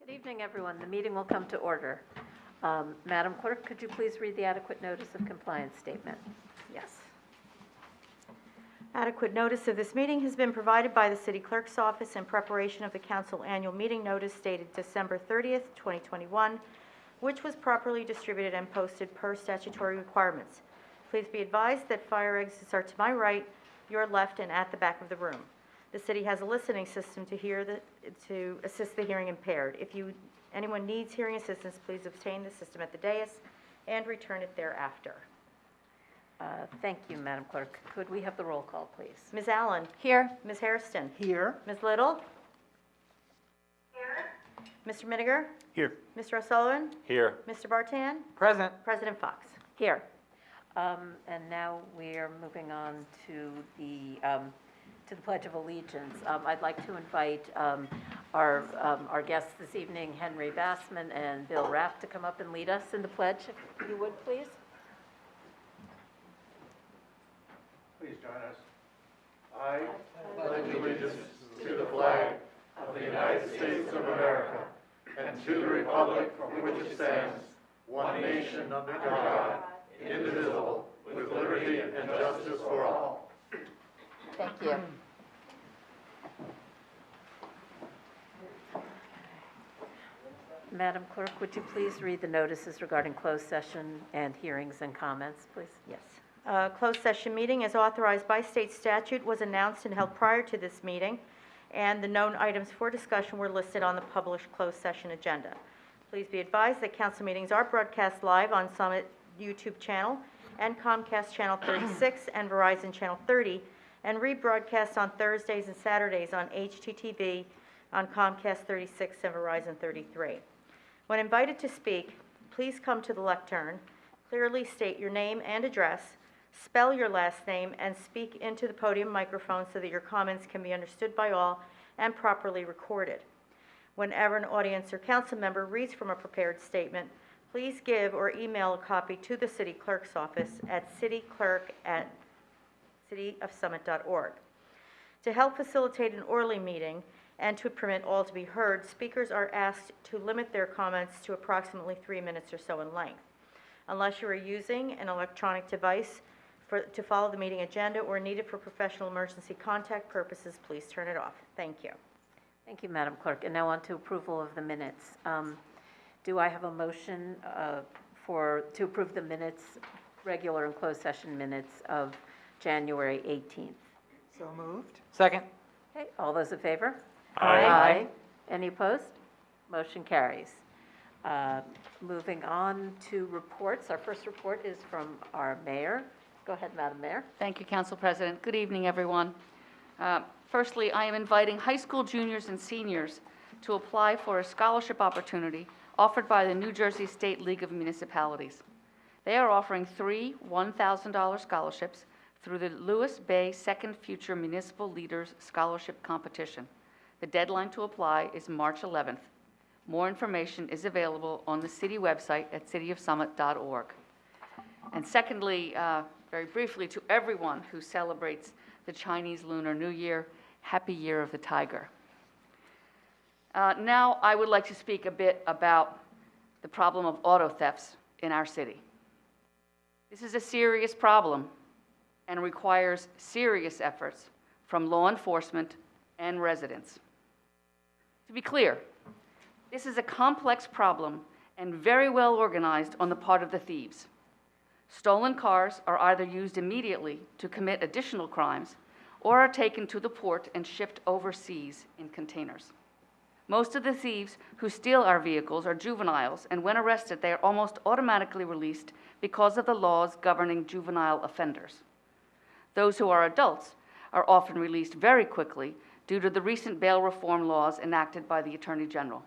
Good evening, everyone. The meeting will come to order. Madam Clerk, could you please read the adequate notice of compliance statement? Yes. Adequate notice of this meeting has been provided by the City Clerk's Office in preparation of the Council Annual Meeting Notice dated December 30th, 2021, which was properly distributed and posted per statutory requirements. Please be advised that fire exits are to my right, your left, and at the back of the room. The city has a listening system to assist the hearing impaired. If anyone needs hearing assistance, please obtain the system at the dais and return it thereafter. Thank you, Madam Clerk. Could we have the roll call, please? Ms. Allen? Here. Ms. Hairston? Here. Ms. Little? Here. Mr. Miniger? Here. Mr. O'Sullivan? Here. Mr. Bartan? Present. President Fox? Here. And now we are moving on to the Pledge of Allegiance. I'd like to invite our guests this evening, Henry Bassman and Bill Rapp, to come up and lead us in the pledge, if you would, please. Please join us. I pledge allegiance to the flag of the United States of America and to the republic for which it stands, one nation under God, indivisible, with liberty and justice for all. Thank you. Madam Clerk, would you please read the notices regarding closed session and hearings and comments, please? Yes. Closed session meeting as authorized by state statute was announced and held prior to this meeting, and the known items for discussion were listed on the published closed session agenda. Please be advised that council meetings are broadcast live on Summit YouTube channel and Comcast channel 36 and Verizon channel 30, and rebroadcast on Thursdays and Saturdays on HTTV on Comcast 36 and Verizon 33. When invited to speak, please come to the lectern, clearly state your name and address, spell your last name, and speak into the podium microphone so that your comments can be understood by all and properly recorded. Whenever an audience or council member reads from a prepared statement, please give or email a copy to the City Clerk's office at cityclerk@cityofsummit.org. To help facilitate an orderly meeting and to permit all to be heard, speakers are asked to limit their comments to approximately 3 minutes or so in length. Unless you are using an electronic device to follow the meeting agenda or needed for professional emergency contact purposes, please turn it off. Thank you. Thank you, Madam Clerk. And now on to approval of the minutes. Do I have a motion to approve the minutes, regular and closed session minutes of January 18th? So moved. Second. Okay, all those in favor? Aye. Any opposed? Motion carries. Moving on to reports. Our first report is from our mayor. Go ahead, Madam Mayor. Thank you, Council President. Good evening, everyone. Firstly, I am inviting high school juniors and seniors to apply for a scholarship opportunity offered by the New Jersey State League of Municipalities. They are offering 3 $1,000 scholarships through the Lewis Bay Second Future Municipal Leaders Scholarship Competition. The deadline to apply is March 11th. More information is available on the city website at cityofsummit.org. And secondly, very briefly, to everyone who celebrates the Chinese Lunar New Year, Happy Year of the Tiger. Now I would like to speak a bit about the problem of auto thefts in our city. This is a serious problem and requires serious efforts from law enforcement and residents. To be clear, this is a complex problem and very well organized on the part of the thieves. Stolen cars are either used immediately to commit additional crimes or are taken to the port and shipped overseas in containers. Most of the thieves who steal our vehicles are juveniles, and when arrested, they are almost automatically released because of the laws governing juvenile offenders. Those who are adults are often released very quickly due to the recent bail reform laws enacted by the Attorney General.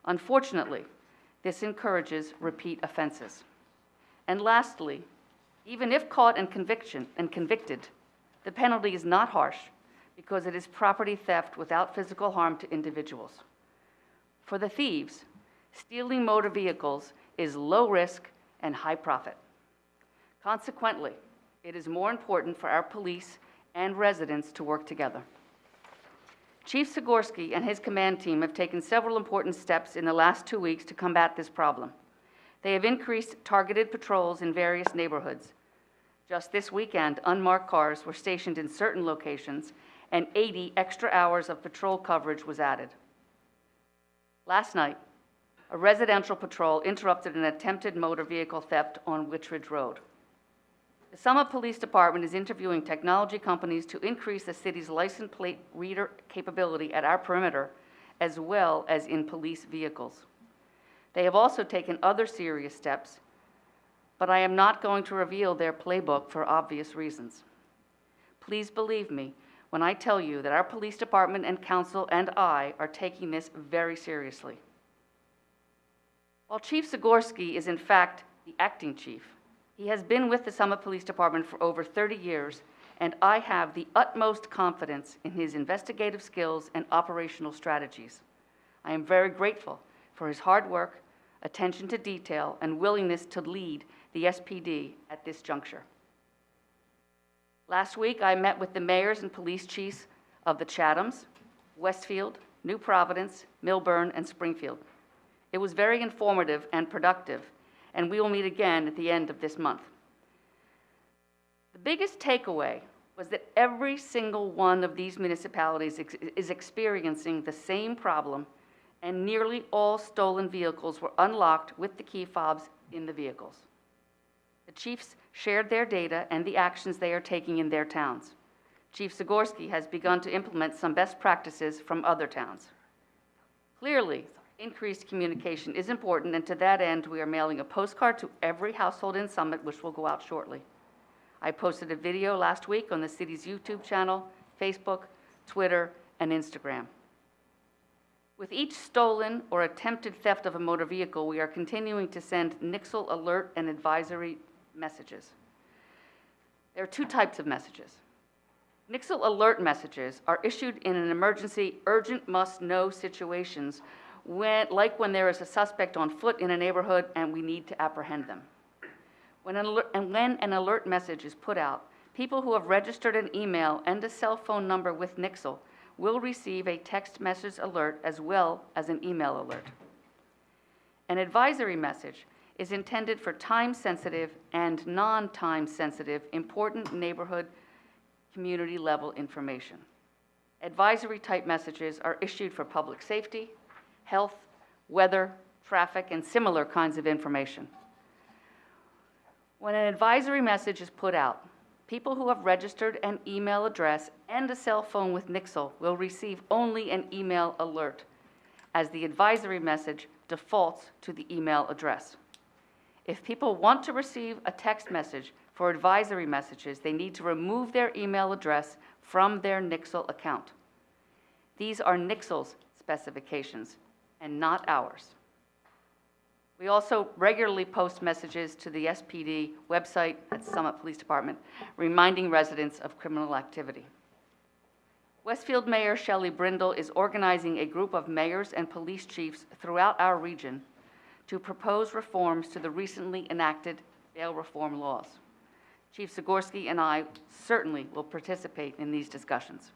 Unfortunately, this encourages repeat offenses. And lastly, even if caught and convicted, the penalty is not harsh because it is property theft without physical harm to individuals. For the thieves, stealing motor vehicles is low risk and high profit. Consequently, it is more important for our police and residents to work together. Chief Sigorski and his command team have taken several important steps in the last 2 weeks to combat this problem. They have increased targeted patrols in various neighborhoods. Just this weekend, unmarked cars were stationed in certain locations, and 80 extra hours of patrol coverage was added. Last night, a residential patrol interrupted an attempted motor vehicle theft on Witch Ridge Road. The Summit Police Department is interviewing technology companies to increase the city's license plate reader capability at our perimeter, as well as in police vehicles. They have also taken other serious steps, but I am not going to reveal their playbook for obvious reasons. Please believe me when I tell you that our police department and council and I are taking this very seriously. While Chief Sigorski is in fact the acting chief, he has been with the Summit Police Department for over 30 years, and I have the utmost confidence in his investigative skills and operational strategies. I am very grateful for his hard work, attention to detail, and willingness to lead the SPD at this juncture. Last week, I met with the mayors and police chiefs of the Chathams, Westfield, New Providence, Milburn, and Springfield. It was very informative and productive, and we will meet again at the end of this month. The biggest takeaway was that every single one of these municipalities is experiencing the same problem, and nearly all stolen vehicles were unlocked with the key fobs in the vehicles. The chiefs shared their data and the actions they are taking in their towns. Chief Sigorski has begun to implement some best practices from other towns. Clearly, increased communication is important, and to that end, we are mailing a postcard to every household in Summit, which will go out shortly. I posted a video last week on the city's YouTube channel, Facebook, Twitter, and Instagram. With each stolen or attempted theft of a motor vehicle, we are continuing to send Nixle alert and advisory messages. There are two types of messages. Nixle alert messages are issued in an emergency, urgent, must-know situations, like when there is a suspect on foot in a neighborhood and we need to apprehend them. When an alert message is put out, people who have registered an email and a cell phone number with Nixle will receive a text message alert as well as an email alert. An advisory message is intended for time-sensitive and non-time-sensitive important neighborhood community level information. Advisory-type messages are issued for public safety, health, weather, traffic, and similar kinds of information. When an advisory message is put out, people who have registered an email address and a cell phone with Nixle will receive only an email alert, as the advisory message defaults to the email address. If people want to receive a text message for advisory messages, they need to remove their email address from their Nixle account. These are Nixle's specifications and not ours. We also regularly post messages to the SPD website at Summit Police Department, reminding residents of criminal activity. Westfield Mayor Shelley Brindle is organizing a group of mayors and police chiefs throughout our region to propose reforms to the recently enacted bail reform laws. Chief Sigorski and I certainly will participate in these discussions.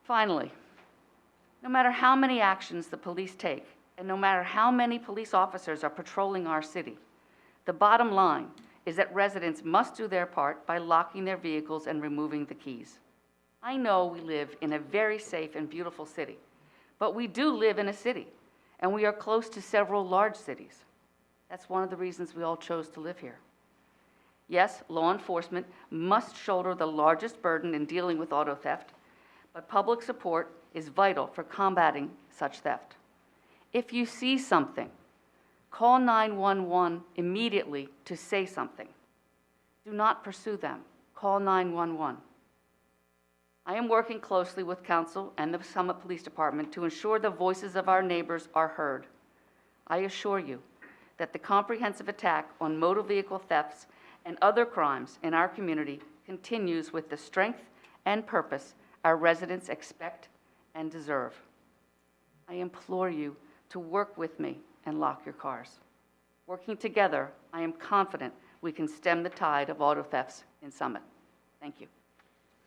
Finally, no matter how many actions the police take, and no matter how many police officers are patrolling our city, the bottom line is that residents must do their part by locking their vehicles and removing the keys. I know we live in a very safe and beautiful city, but we do live in a city, and we are close to several large cities. That's one of the reasons we all chose to live here. Yes, law enforcement must shoulder the largest burden in dealing with auto theft, but public support is vital for combating such theft. If you see something, call 911 immediately to say something. Do not pursue them. Call 911. I am working closely with Council and the Summit Police Department to ensure the voices of our neighbors are heard. I assure you that the comprehensive attack on motor vehicle thefts and other crimes in our community continues with the strength and purpose our residents expect and deserve. I implore you to work with me and lock your cars. Working together, I am confident we can stem the tide of auto thefts in Summit. Thank you.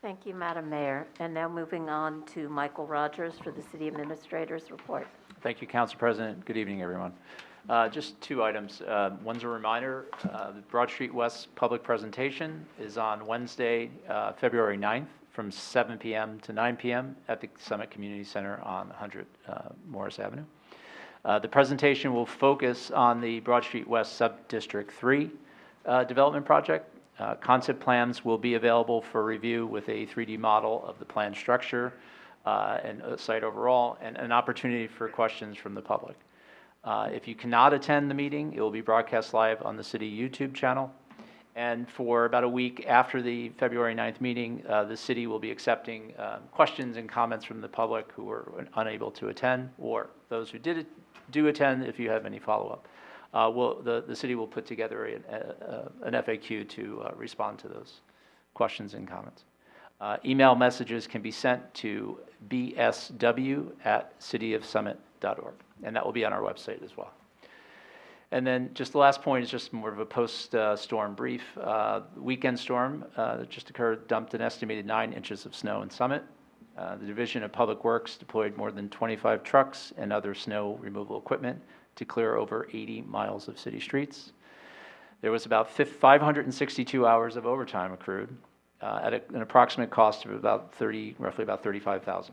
Thank you, Madam Mayor. And now moving on to Michael Rogers for the City Administrator's report. Thank you, Council President. Good evening, everyone. Just two items. One's a reminder, the Broad Street West public presentation is on Wednesday, February 9th from 7 p.m. to 9 p.m. at the Summit Community Center on 100 Morris Avenue. The presentation will focus on the Broad Street West Sub-District 3 development project. Concept plans will be available for review with a 3D model of the planned structure and site overall, and an opportunity for questions from the public. If you cannot attend the meeting, it will be broadcast live on the city YouTube channel. And for about a week after the February 9th meeting, the city will be accepting questions and comments from the public who were unable to attend, or those who do attend if you have any follow-up. The city will put together an FAQ to respond to those questions and comments. Email messages can be sent to bsw@cityofsummit.org, and that will be on our website as well. And then just the last point is just more of a post-storm brief. The weekend storm that just occurred dumped an estimated 9 inches of snow in Summit. The Division of Public Works deployed more than 25 trucks and other snow removal equipment to clear over 80 miles of city streets. There was about 562 hours of overtime accrued at an approximate cost of roughly about $35,000.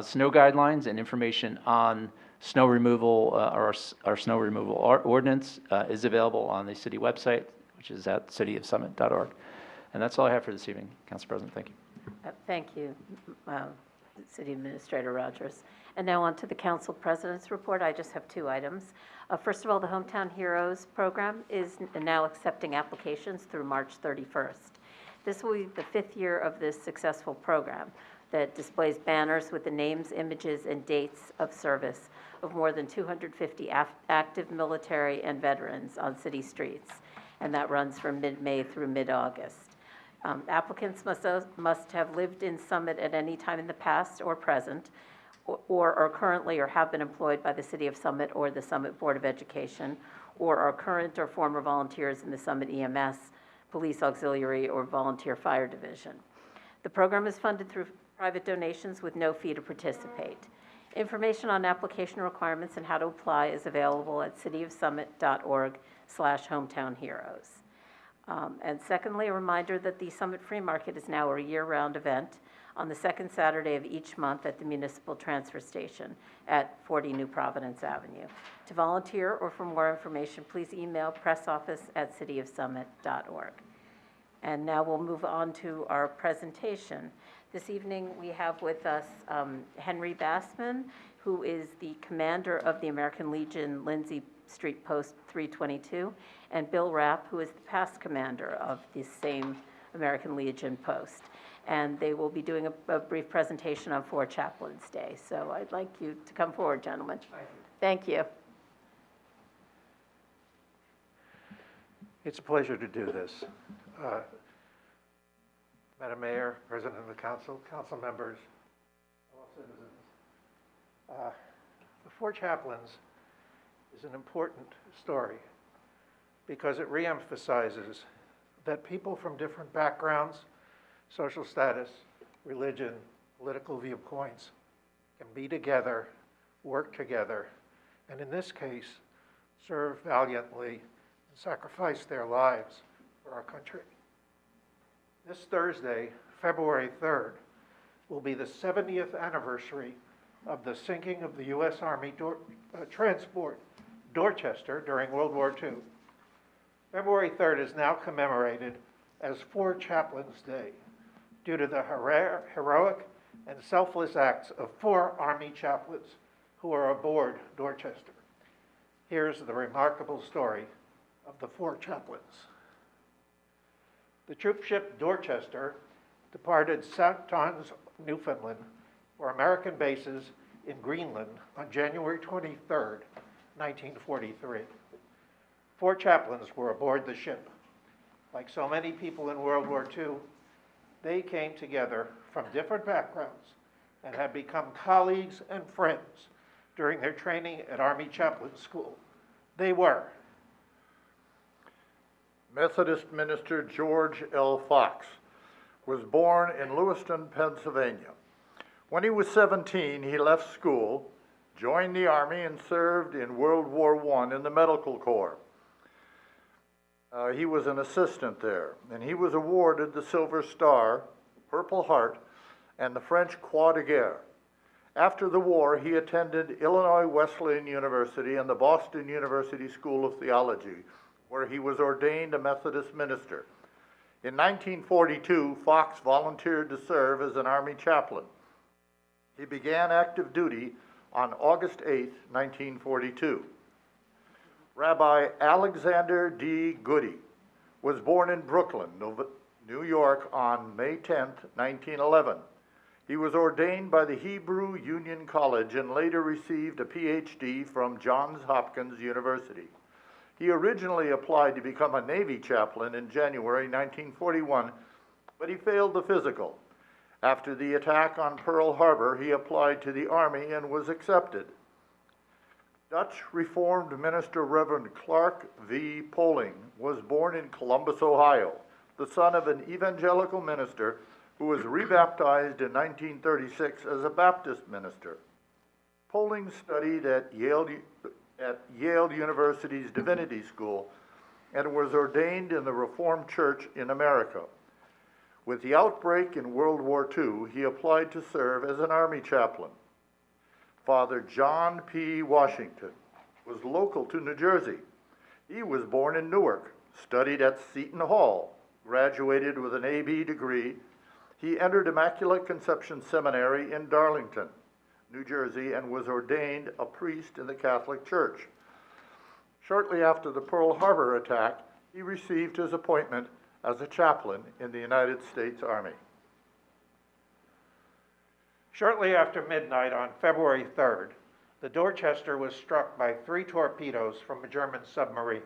Snow guidelines and information on snow removal, our snow removal ordinance is available on the city website, which is at cityofsummit.org. And that's all I have for this evening, Council President. Thank you. Thank you, City Administrator Rogers. And now on to the Council President's report. I just have 2 items. First of all, the Hometown Heroes program is now accepting applications through March 31st. This will be the 5th year of this successful program that displays banners with the names, images, and dates of service of more than 250 active military and veterans on city streets, and that runs from mid-May through mid-August. Applicants must have lived in Summit at any time in the past or present, or are currently or have been employed by the City of Summit or the Summit Board of Education, or are current or former volunteers in the Summit EMS, Police Auxiliary, or Volunteer Fire Division. The program is funded through private donations with no fee to participate. Information on application requirements and how to apply is available at cityofsummit.org/hometownheroes. And secondly, a reminder that the Summit Free Market is now a year-round event on the 2nd Saturday of each month at the Municipal Transfer Station at 40 New Providence Avenue. To volunteer or for more information, please email pressoffice@cityofsummit.org. And now we'll move on to our presentation. This evening, we have with us Henry Bassman, who is the commander of the American Legion Lindsay Street Post 322, and Bill Rapp, who is the past commander of the same American Legion post. And they will be doing a brief presentation on 4 Chaplains Day. So I'd like you to come forward, gentlemen. Thank you. It's a pleasure to do this. Madam Mayor, President of the Council, Council members, fellow citizens. The 4 Chaplains is an important story because it reemphasizes that people from different backgrounds, social status, religion, political viewpoints can be together, work together, and in this case, serve valiantly and sacrifice their lives for our country. This Thursday, February 3rd, will be the 70th anniversary of the sinking of the U.S. Army transport Dorchester during World War II. February 3rd is now commemorated as 4 Chaplains Day due to the heroic and selfless acts of 4 Army chaplains who are aboard Dorchester. Here's the remarkable story of the 4 chaplains. The troop ship Dorchester departed St. John's, Newfoundland, for American bases in Greenland on January 23rd, 1943. 4 chaplains were aboard the ship. Like so many people in World War II, they came together from different backgrounds and have become colleagues and friends during their training at Army Chaplain School. They were Methodist Minister George L. Fox, was born in Lewiston, Pennsylvania. When he was 17, he left school, joined the Army, and served in World War I in the Medical Corps. He was an assistant there, and he was awarded the Silver Star, Purple Heart, and the French Croix de Guerre. After the war, he attended Illinois Wesleyan University and the Boston University School of Theology, where he was ordained a Methodist minister. In 1942, Fox volunteered to serve as an Army chaplain. He began active duty on August 8, 1942. Rabbi Alexander D. Goody was born in Brooklyn, New York on May 10, 1911. He was ordained by the Hebrew Union College and later received a PhD from Johns Hopkins University. He originally applied to become a Navy chaplain in January 1941, but he failed the physical. After the attack on Pearl Harbor, he applied to the Army and was accepted. Dutch Reformed minister Reverend Clark V. Poling was born in Columbus, Ohio, the son of an evangelical minister who was rebaptized in 1936 as a Baptist minister. Poling studied at Yale University's Divinity School and was ordained in the Reformed Church in America. With the outbreak in World War II, he applied to serve as an Army chaplain. Father John P. Washington was local to New Jersey. He was born in Newark, studied at Seton Hall, graduated with an A.B. degree. He entered Immaculate Conception Seminary in Darlington, New Jersey, and was ordained a priest in the Catholic Church. Shortly after the Pearl Harbor attack, he received his appointment as a chaplain in the United States Army. Shortly after midnight on February 3rd, the Dorchester was struck by 3 torpedoes from a German submarine.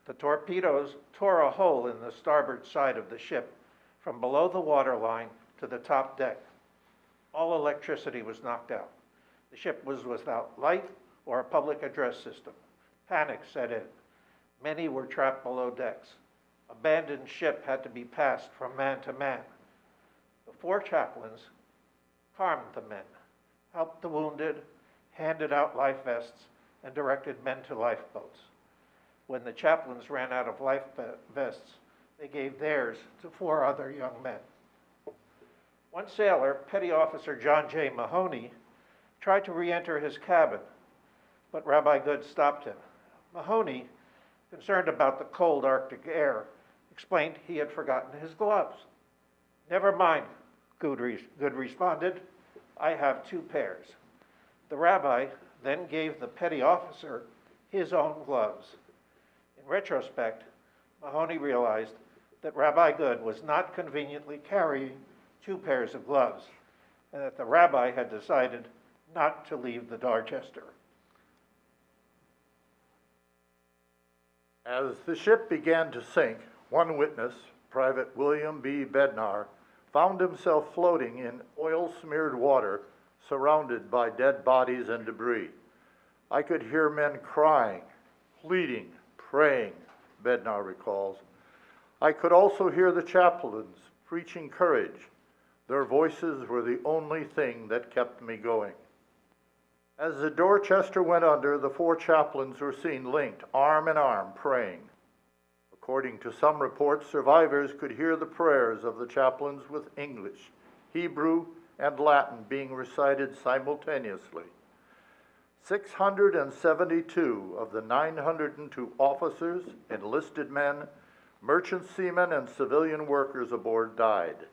The torpedoes tore a hole in the starboard side of the ship from below the waterline to the top deck. All electricity was knocked out. The ship was without light or a public address system. Panic set in. Many were trapped below decks. Abandoned ship had to be passed from man to man. The 4 chaplains calmed the men, helped the wounded, handed out life vests, and directed men to lifeboats. When the chaplains ran out of life vests, they gave theirs to 4 other young men. One sailor, Petty Officer John J. Mahoney, tried to re-enter his cabin, but Rabbi Good stopped him. Mahoney, concerned about the cold Arctic air, explained he had forgotten his gloves. "Never mind," Good responded. "I have 2 pairs." The rabbi then gave the petty officer his own gloves. In retrospect, Mahoney realized that Rabbi Good was not conveniently carrying 2 pairs of gloves, and that the rabbi had decided not to leave the Dorchester. As the ship began to sink, one witness, Private William B. Bednar, found himself floating in oil-smeared water surrounded by dead bodies and debris. "I could hear men crying, pleading, praying," Bednar recalls. "I could also hear the chaplains preaching courage. Their voices were the only thing that kept me going." As the Dorchester went under, the 4 chaplains were seen linked, arm in arm, praying. According to some reports, survivors could hear the prayers of the chaplains with English, Hebrew, and Latin being recited simultaneously. 672 of the 902 officers, enlisted men, merchant seamen, and civilian workers aboard died.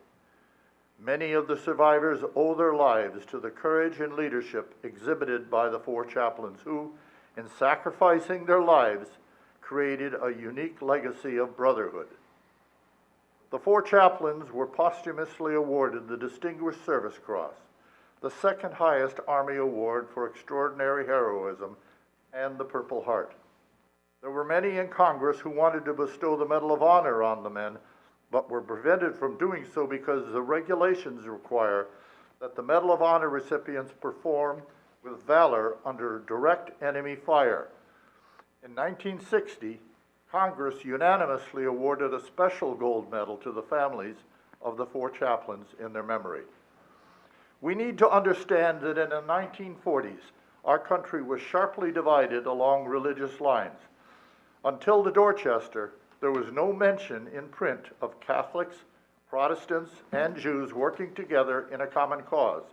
Many of the survivors owe their lives to the courage and leadership exhibited by the 4 chaplains who, in sacrificing their lives, created a unique legacy of brotherhood. The 4 chaplains were posthumously awarded the Distinguished Service Cross, the 2nd highest Army award for extraordinary heroism, and the Purple Heart. There were many in Congress who wanted to bestow the Medal of Honor on the men, but were prevented from doing so because the regulations require that the Medal of Honor recipients perform with valor under direct enemy fire. In 1960, Congress unanimously awarded a special gold medal to the families of the four chaplains in their memory. We need to understand that in the 1940s, our country was sharply divided along religious lines. Until the Dorchester, there was no mention in print of Catholics, Protestants, and Jews working together in a common cause,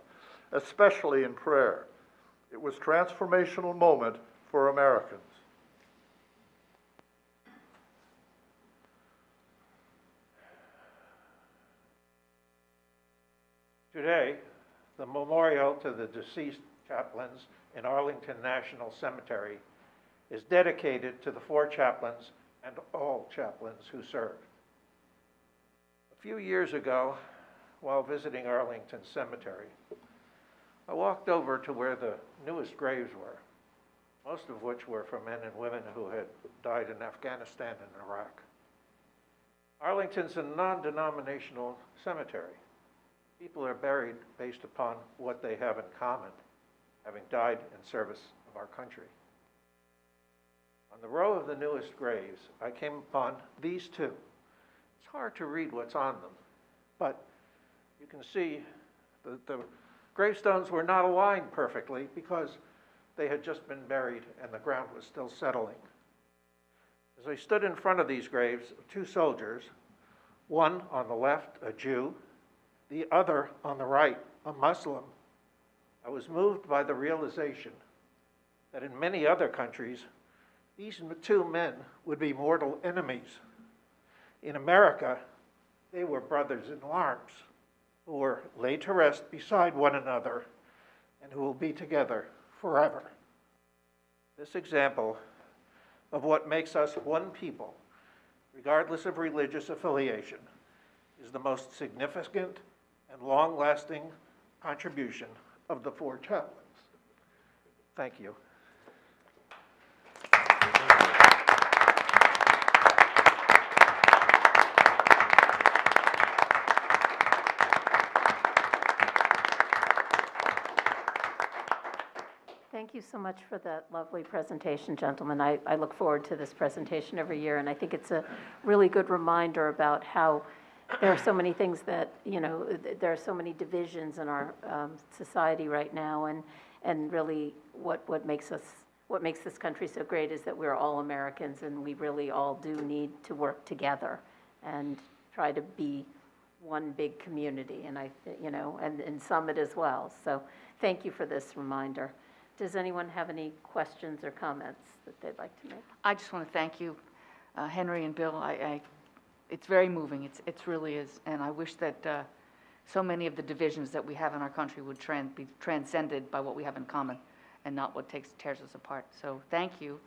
especially in prayer. It was a transformational moment for Americans. Today, the memorial to the deceased chaplains in Arlington National Cemetery is dedicated to the four chaplains and all chaplains who served. A few years ago, while visiting Arlington Cemetery, I walked over to where the newest graves were, most of which were for men and women who had died in Afghanistan and Iraq. Arlington's a non-denominational cemetery. People are buried based upon what they have in common, having died in service of our country. On the row of the newest graves, I came upon these two. It's hard to read what's on them, but you can see that the gravestones were not aligned perfectly because they had just been buried and the ground was still settling. As I stood in front of these graves, two soldiers, one on the left, a Jew, the other on the right, a Muslim, I was moved by the realization that in many other countries, these two men would be mortal enemies. In America, they were brothers in arms who were laid to rest beside one another and who will be together forever. This example of what makes us one people, regardless of religious affiliation, is the most significant and long-lasting contribution of the four chaplains. Thank you. Thank you so much for that lovely presentation, gentlemen. I look forward to this presentation every year, and I think it's a really good reminder about how there are so many things that, there are so many divisions in our society right now, and really what makes this country so great is that we're all Americans, and we really all do need to work together and try to be one big community, and and Summit as well. So thank you for this reminder. Does anyone have any questions or comments that they'd like to make? I just want to thank you, Henry and Bill. It's very moving. It really is. And I wish that so many of the divisions that we have in our country would be transcended by what we have in common and not what tears us apart. So thank you.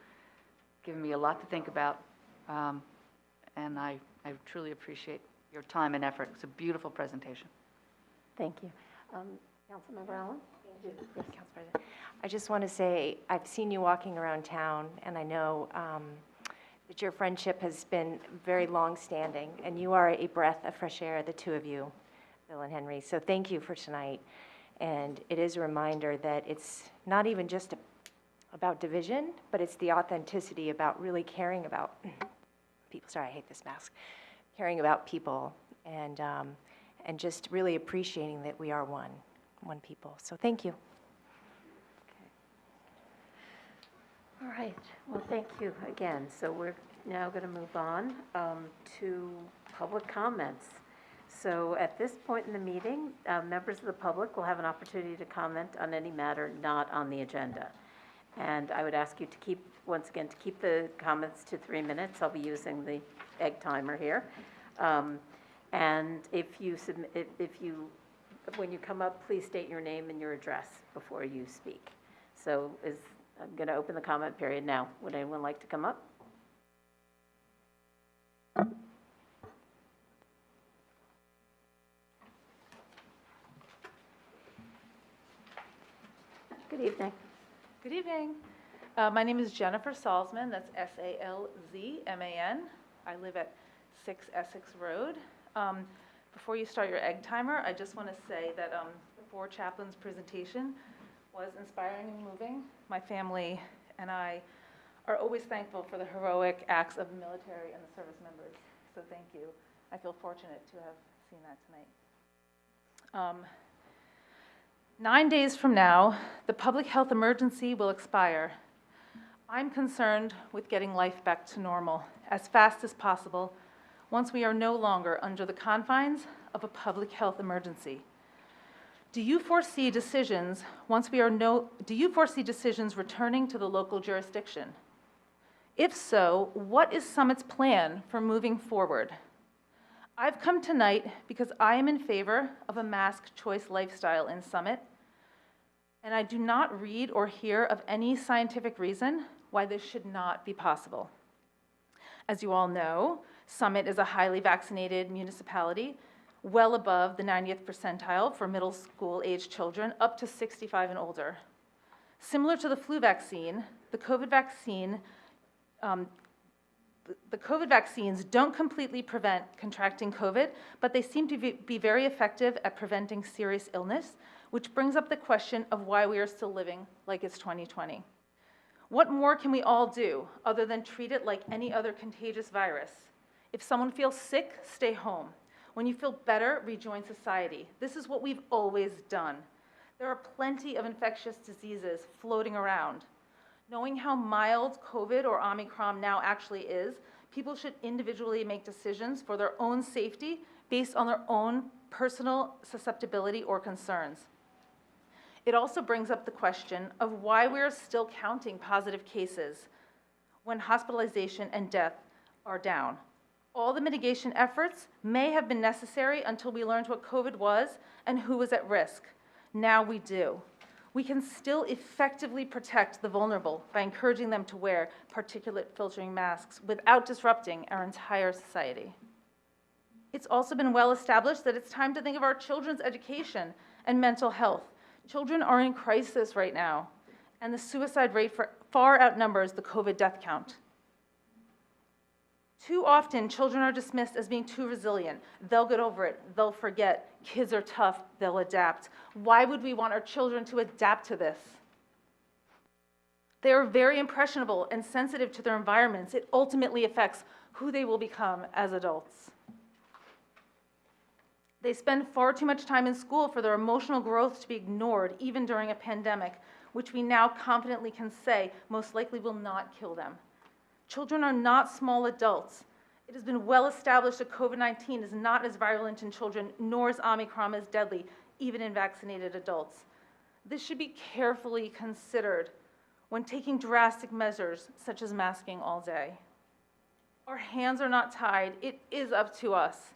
Given me a lot to think about. And I truly appreciate your time and effort. It's a beautiful presentation. Thank you. Councilmember Allen? Yes, Council President. I just want to say, I've seen you walking around town, and I know that your friendship has been very long-standing, and you are a breath of fresh air, the two of you, Bill and Henry. So thank you for tonight. And it is a reminder that it's not even just about division, but it's the authenticity about really caring about people. Sorry, I hate this mask. Caring about people and just really appreciating that we are one people. So thank you. All right, well, thank you again. So we're now going to move on to public comments. So at this point in the meeting, members of the public will have an opportunity to comment on any matter not on the agenda. And I would ask you to keep the comments to 3 minutes. I'll be using the egg timer here. And when you come up, please state your name and your address before you speak. So I'm going to open the comment period now. Would anyone like to come up? Good evening. Good evening. My name is Jennifer Salzman. That's Salzman. I live at 6 Essex Road. Before you start your egg timer, I just want to say that the Four Chaplains presentation was inspiring and moving. My family and I are always thankful for the heroic acts of the military and the service members. So thank you. I feel fortunate to have seen that tonight. 9 days from now, the public health emergency will expire. I'm concerned with getting life back to normal as fast as possible once we are no longer under the confines of a public health emergency. Do you foresee decisions returning to the local jurisdiction? If so, what is Summit's plan for moving forward? I've come tonight because I am in favor of a mask choice lifestyle in Summit, and I do not read or hear of any scientific reason why this should not be possible. As you all know, Summit is a highly vaccinated municipality, well above the 90th percentile for middle school age children up to 65 and older. Similar to the flu vaccine, the COVID vaccines don't completely prevent contracting COVID, but they seem to be very effective at preventing serious illness, which brings up the question of why we are still living like it's 2020. What more can we all do other than treat it like any other contagious virus? If someone feels sick, stay home. When you feel better, rejoin society. This is what we've always done. There are plenty of infectious diseases floating around. Knowing how mild COVID or Omicron now actually is, people should individually make decisions for their own safety based on their own personal susceptibility or concerns. It also brings up the question of why we are still counting positive cases when hospitalization and death are down. All the mitigation efforts may have been necessary until we learned what COVID was and who was at risk. Now we do. We can still effectively protect the vulnerable by encouraging them to wear particulate filtering masks without disrupting our entire society. It's also been well established that it's time to think of our children's education and mental health. Children are in crisis right now, and the suicide rate far outnumbers the COVID death count. Too often, children are dismissed as being too resilient. They'll get over it. They'll forget. Kids are tough. They'll adapt. Why would we want our children to adapt to this? They are very impressionable and sensitive to their environments. It ultimately affects who they will become as adults. They spend far too much time in school for their emotional growth to be ignored, even during a pandemic, which we now confidently can say most likely will not kill them. Children are not small adults. It has been well established that COVID-19 is not as virulent in children, nor is Omicron as deadly, even in vaccinated adults. This should be carefully considered when taking drastic measures, such as masking all day. Our hands are not tied. It is up to us.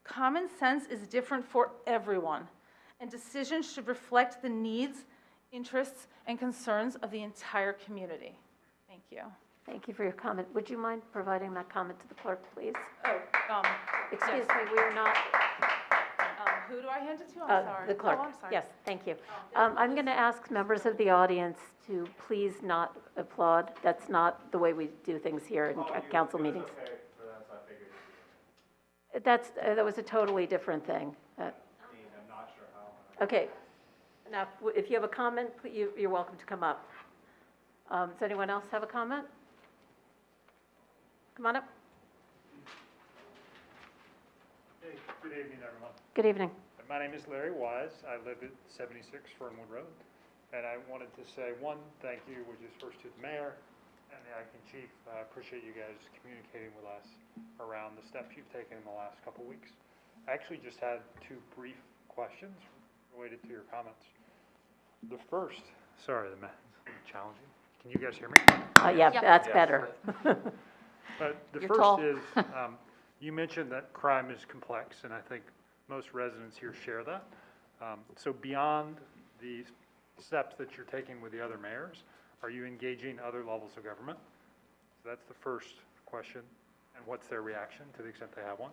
Common sense is different for everyone, and decisions should reflect the needs, interests, and concerns of the entire community. Thank you. Thank you for your comment. Would you mind providing that comment to the clerk, please? Oh, Excuse yes. me, we're not, Who do I hand it to? I'm sorry. the clerk. Oh, I'm sorry. Yes, thank you. I'm going to ask members of the audience to please not applaud. That's not the way we do things here in council meetings. That was a totally different thing. I'm not sure how. Okay. Now, if you have a comment, you're welcome to come up. Does anyone else have a comment? Come on up. Hey, good evening, everyone. Good evening. My name is Larry Wise. I live at 76 Fernwood Road. And I wanted to say one thank you, which is first to the mayor and the acting chief. I appreciate you guys communicating with us around the steps you've taken in the last couple weeks. I actually just had two brief questions related to your comments. The first, sorry, the challenging. Can you guys hear me? Yeah, Yep. that's Yes. better. But the You're first tall. is, you mentioned that crime is complex, and I think most residents here share that. So beyond the steps that you're taking with the other mayors, are you engaging other levels of government? So that's the first question, and what's their reaction to the extent they have one?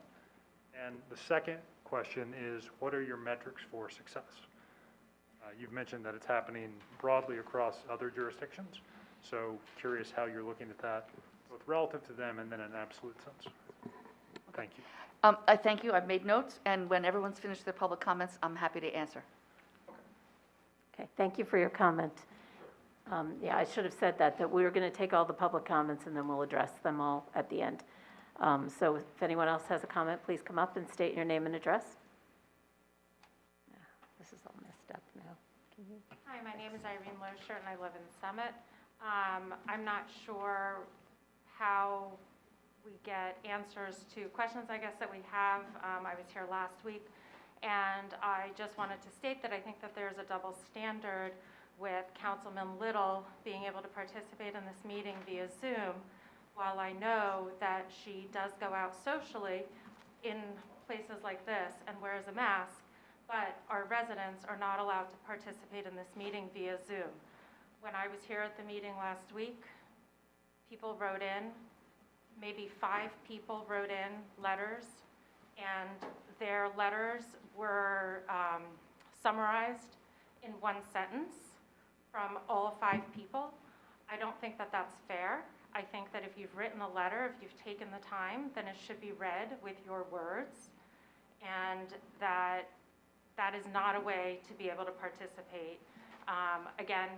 And the second question is, what are your metrics for success? You've mentioned that it's happening broadly across other jurisdictions, so curious how you're looking at that, both relative to them and then in an absolute sense. Thank you. I thank you. I've made notes, and when everyone's finished their public comments, I'm happy to answer. Okay, thank you for your comment. Yeah, I should have said that we were going to take all the public comments and then we'll address them all at the end. So if anyone else has a comment, please come up and state your name and address. This is all messed up now. Hi, my name is Irene Loescher, and I live in Summit. I'm not sure how we get answers to questions, I guess, that we have. I was here last week, and I just wanted to state that I think that there's a double standard with Councilman Little being able to participate in this meeting via Zoom, while I know that she does go out socially in places like this and wears a mask, but our residents are not allowed to participate in this meeting via Zoom. When I was here at the meeting last week, people wrote in, maybe 5 people wrote in letters, and their letters were summarized in one sentence from all 5 people. I don't think that that's fair. I think that if you've written a letter, if you've taken the time, then it should be read with your words, and that is not a way to be able to participate. Again,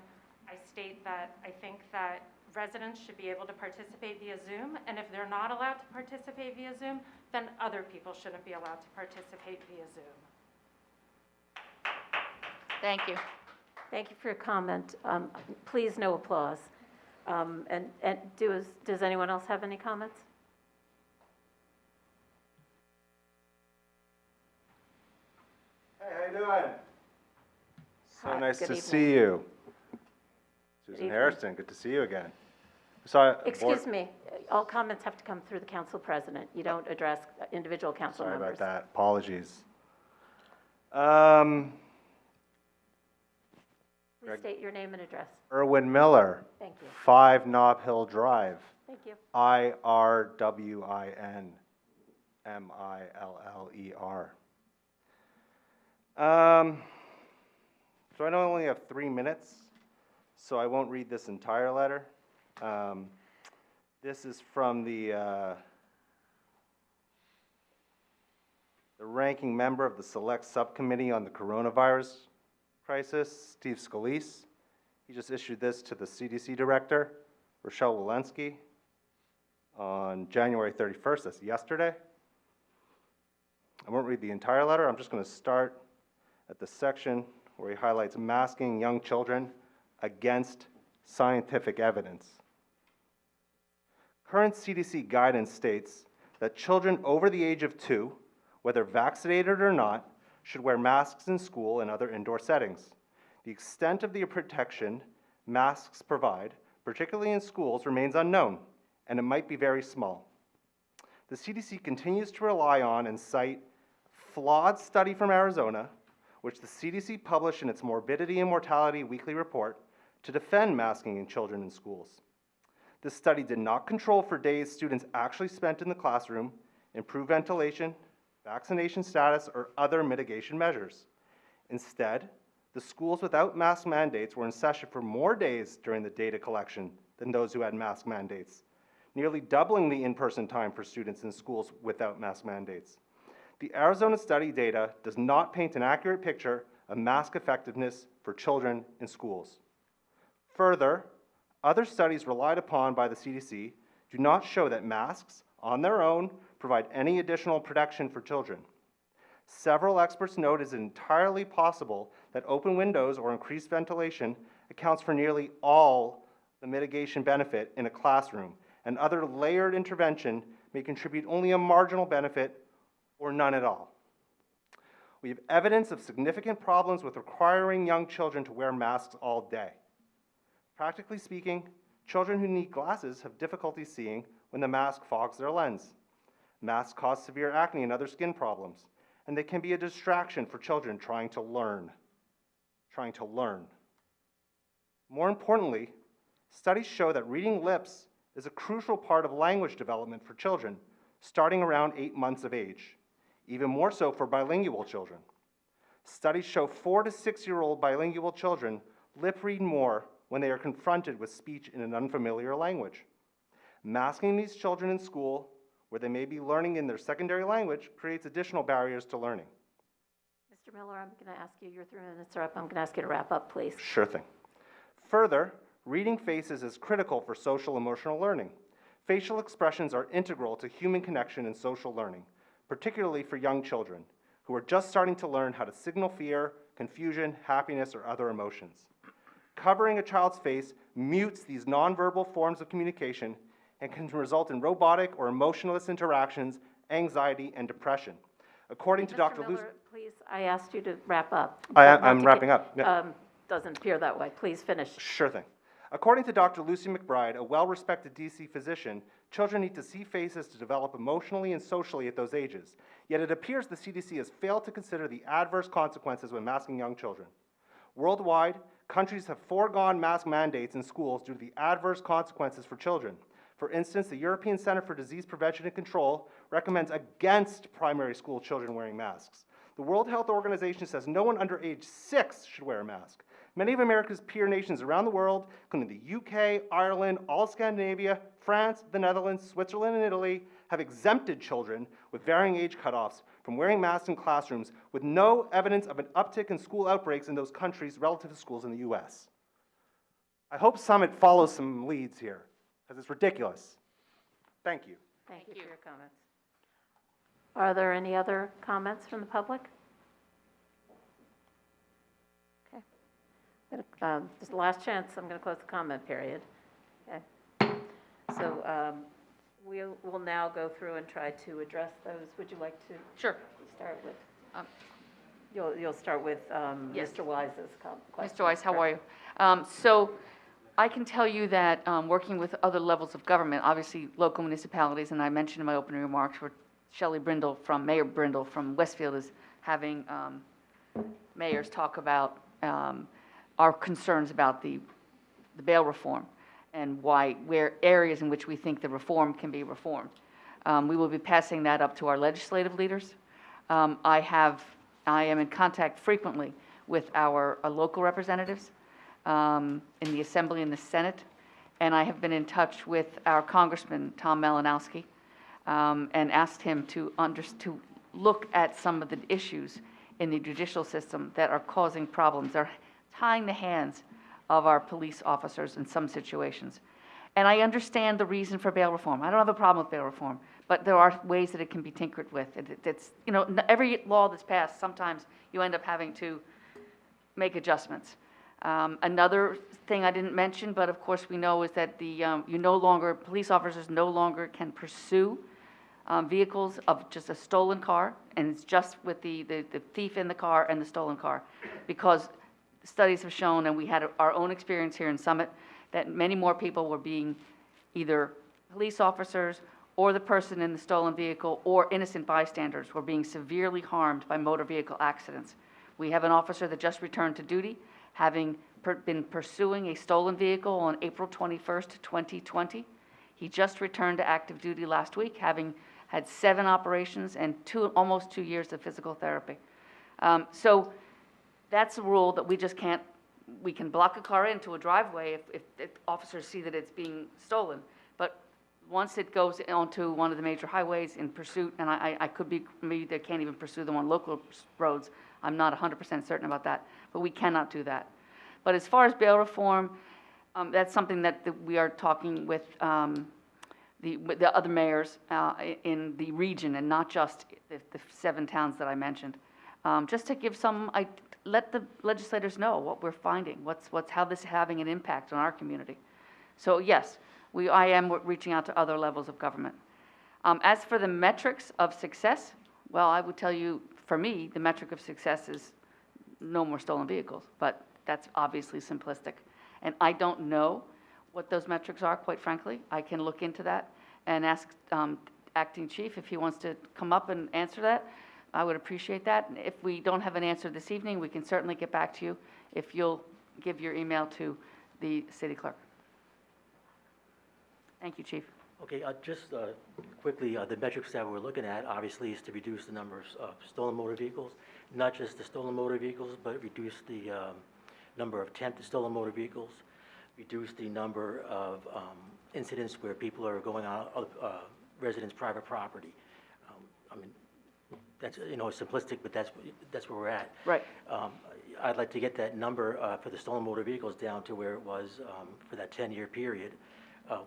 I state that I think that residents should be able to participate via Zoom, and if they're not allowed to participate via Zoom, then other people shouldn't be allowed to participate via Zoom. Thank you. Thank you for your comment. Please, no applause. And does anyone else have any comments? Hey, how you doing? So Hi, nice good to evening. see you. Susan evening. Harrison, good to see you again. Saw a board- Excuse me, all comments have to come through the council president. You don't address individual council Sorry members. about that, apologies. Please state your name and address. Erwin Miller, Thank you. 5 Nob Hill Drive, Thank you. IRWINMILLER. So I only have 3 minutes, so I won't read this entire letter. This is from the ranking member of the Select Subcommittee on the Coronavirus Crisis, Steve Scalise. He just issued this to the CDC Director, Rochelle Walensky, on January 31st, that's yesterday. I won't read the entire letter, I'm just going to start at the section where he highlights masking young children against scientific evidence. Current CDC guidance states that children over the age of 2, whether vaccinated or not, should wear masks in school and other indoor settings. The extent of the protection masks provide, particularly in schools, remains unknown, and it might be very small. The CDC continues to rely on and cite a flawed study from Arizona, which the CDC published in its Morbidity and Mortality Weekly Report, to defend masking in children in schools. This study did not control for days students actually spent in the classroom, improve ventilation, vaccination status, or other mitigation measures. Instead, the schools without mask mandates were in session for more days during the data collection than those who had mask mandates, nearly doubling the in-person time for students in schools without mask mandates. The Arizona study data does not paint an accurate picture of mask effectiveness for children in schools. Further, other studies relied upon by the CDC do not show that masks, on their own, provide any additional protection for children. Several experts note it is entirely possible that open windows or increased ventilation accounts for nearly all the mitigation benefit in a classroom, and other layered intervention may contribute only a marginal benefit or none at all. We have evidence of significant problems with requiring young children to wear masks all day. Practically speaking, children who need glasses have difficulty seeing when the mask fogs their lens. Masks cause severe acne and other skin problems, and they can be a distraction for children trying to learn. More importantly, studies show that reading lips is a crucial part of language development for children, starting around 8 months of age, even more so for bilingual children. Studies show 4 to 6-year-old bilingual children lip read more when they are confronted with speech in an unfamiliar language. Masking these children in school, where they may be learning in their secondary language, creates additional barriers to learning. Mr. Miller, I'm going to ask you, your 3 minutes are up. I'm going to ask you to wrap up, please. Sure thing. Further, reading faces is critical for social emotional learning. Facial expressions are integral to human connection and social learning, particularly for young children who are just starting to learn how to signal fear, confusion, happiness, or other emotions. Covering a child's face mutes these nonverbal forms of communication and can result in robotic or emotionless interactions, anxiety, and depression. According to Dr. Mr. Luce, Miller, please, I asked you to wrap up. I'm wrapping up. Yeah. Doesn't appear that way. Please finish. Sure thing. According to Dr. Lucy McBride, a well-respected DC physician, children need to see faces to develop emotionally and socially at those ages. Yet it appears the CDC has failed to consider the adverse consequences when masking young children. Worldwide, countries have foregone mask mandates in schools due to the adverse consequences for children. For instance, the European Center for Disease Prevention and Control recommends against primary school children wearing masks. The World Health Organization says no one under age 6 should wear a mask. Many of America's peer nations around the world, including the UK, Ireland, all of Scandinavia, France, the Netherlands, Switzerland, and Italy, have exempted children with varying age cutoffs from wearing masks in classrooms with no evidence of an uptick in school outbreaks in those countries relative to schools in the US. I hope Summit follows some leads here, because it's ridiculous. Thank you. Thank you for your comments. Are there any other comments from the public? Okay. This is the last chance. I'm going to close the comment period. Okay. So we will now go through and try to address those. Would you like to Sure. start with? Um, You'll start with Yes. Mr. Wise's question. Mr. Wise, how are you? So I can tell you that working with other levels of government, obviously local municipalities, and I mentioned in my opening remarks where Mayor Brindle from Westfield is having mayors talk about our concerns about the bail reform and where areas in which we think the reform can be reformed. We will be passing that up to our legislative leaders. I am in contact frequently with our local representatives in the Assembly and the Senate, and I have been in touch with our Congressman, Tom Malinowski, and asked him to look at some of the issues in the judicial system that are causing problems. They're tying the hands of our police officers in some situations. And I understand the reason for bail reform. I don't have a problem with bail reform, but there are ways that it can be tinkered with. It's, you know, every law that's passed, sometimes you end up having to make adjustments. Another thing I didn't mention, but of course we know, is that police officers no longer can pursue vehicles of just a stolen car, and it's just with the thief in the car and the stolen car, because studies have shown, and we had our own experience here in Summit, that many more people were being either police officers or the person in the stolen vehicle or innocent bystanders were being severely harmed by motor vehicle accidents. We have an officer that just returned to duty, having been pursuing a stolen vehicle on April 21st, 2020. He just returned to active duty last week, having had 7 operations and almost 2 years of physical therapy. So that's a rule that we just can't. We can block a car into a driveway if officers see that it's being stolen. But once it goes onto one of the major highways in pursuit, and I could be, maybe they can't even pursue them on local roads. I'm not 100% certain about that, but we cannot do that. But as far as bail reform, that's something that we are talking with the other mayors in the region, and not just the 7 towns that I mentioned. Just to give let the legislators know what we're finding, how this is having an impact on our community. So yes, I am reaching out to other levels of government. As for the metrics of success, well, I would tell you, for me, the metric of success is no more stolen vehicles, but that's obviously simplistic. And I don't know what those metrics are, quite frankly. I can look into that and ask Acting Chief if he wants to come up and answer that. I would appreciate that. If we don't have an answer this evening, we can certainly get back to you if you'll give your email to the city clerk. Thank you, Chief. Okay, just quickly, the metrics that we're looking at obviously is to reduce the number of stolen motor vehicles, not just the stolen motor vehicles, but reduce the number of attempted stolen motor vehicles, reduce the number of incidents where people are going on residents' private property. I mean, that's, simplistic, but that's where we're at. Right. I'd like to get that number for the stolen motor vehicles down to where it was for that 10-year period.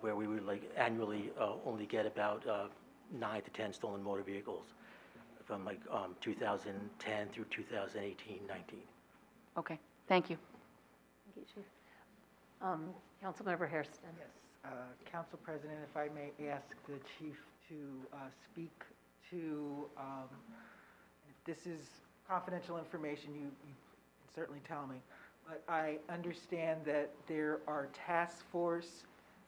where we would like annually only get about 9 to 10 stolen motor vehicles from like 2010 through 2018, 19. Okay, thank you. Thank you, Chief. Councilmember Hairston. Yes, Council President, if I may ask the chief to speak to, if this is confidential information, you can certainly tell me, but I understand that there are task force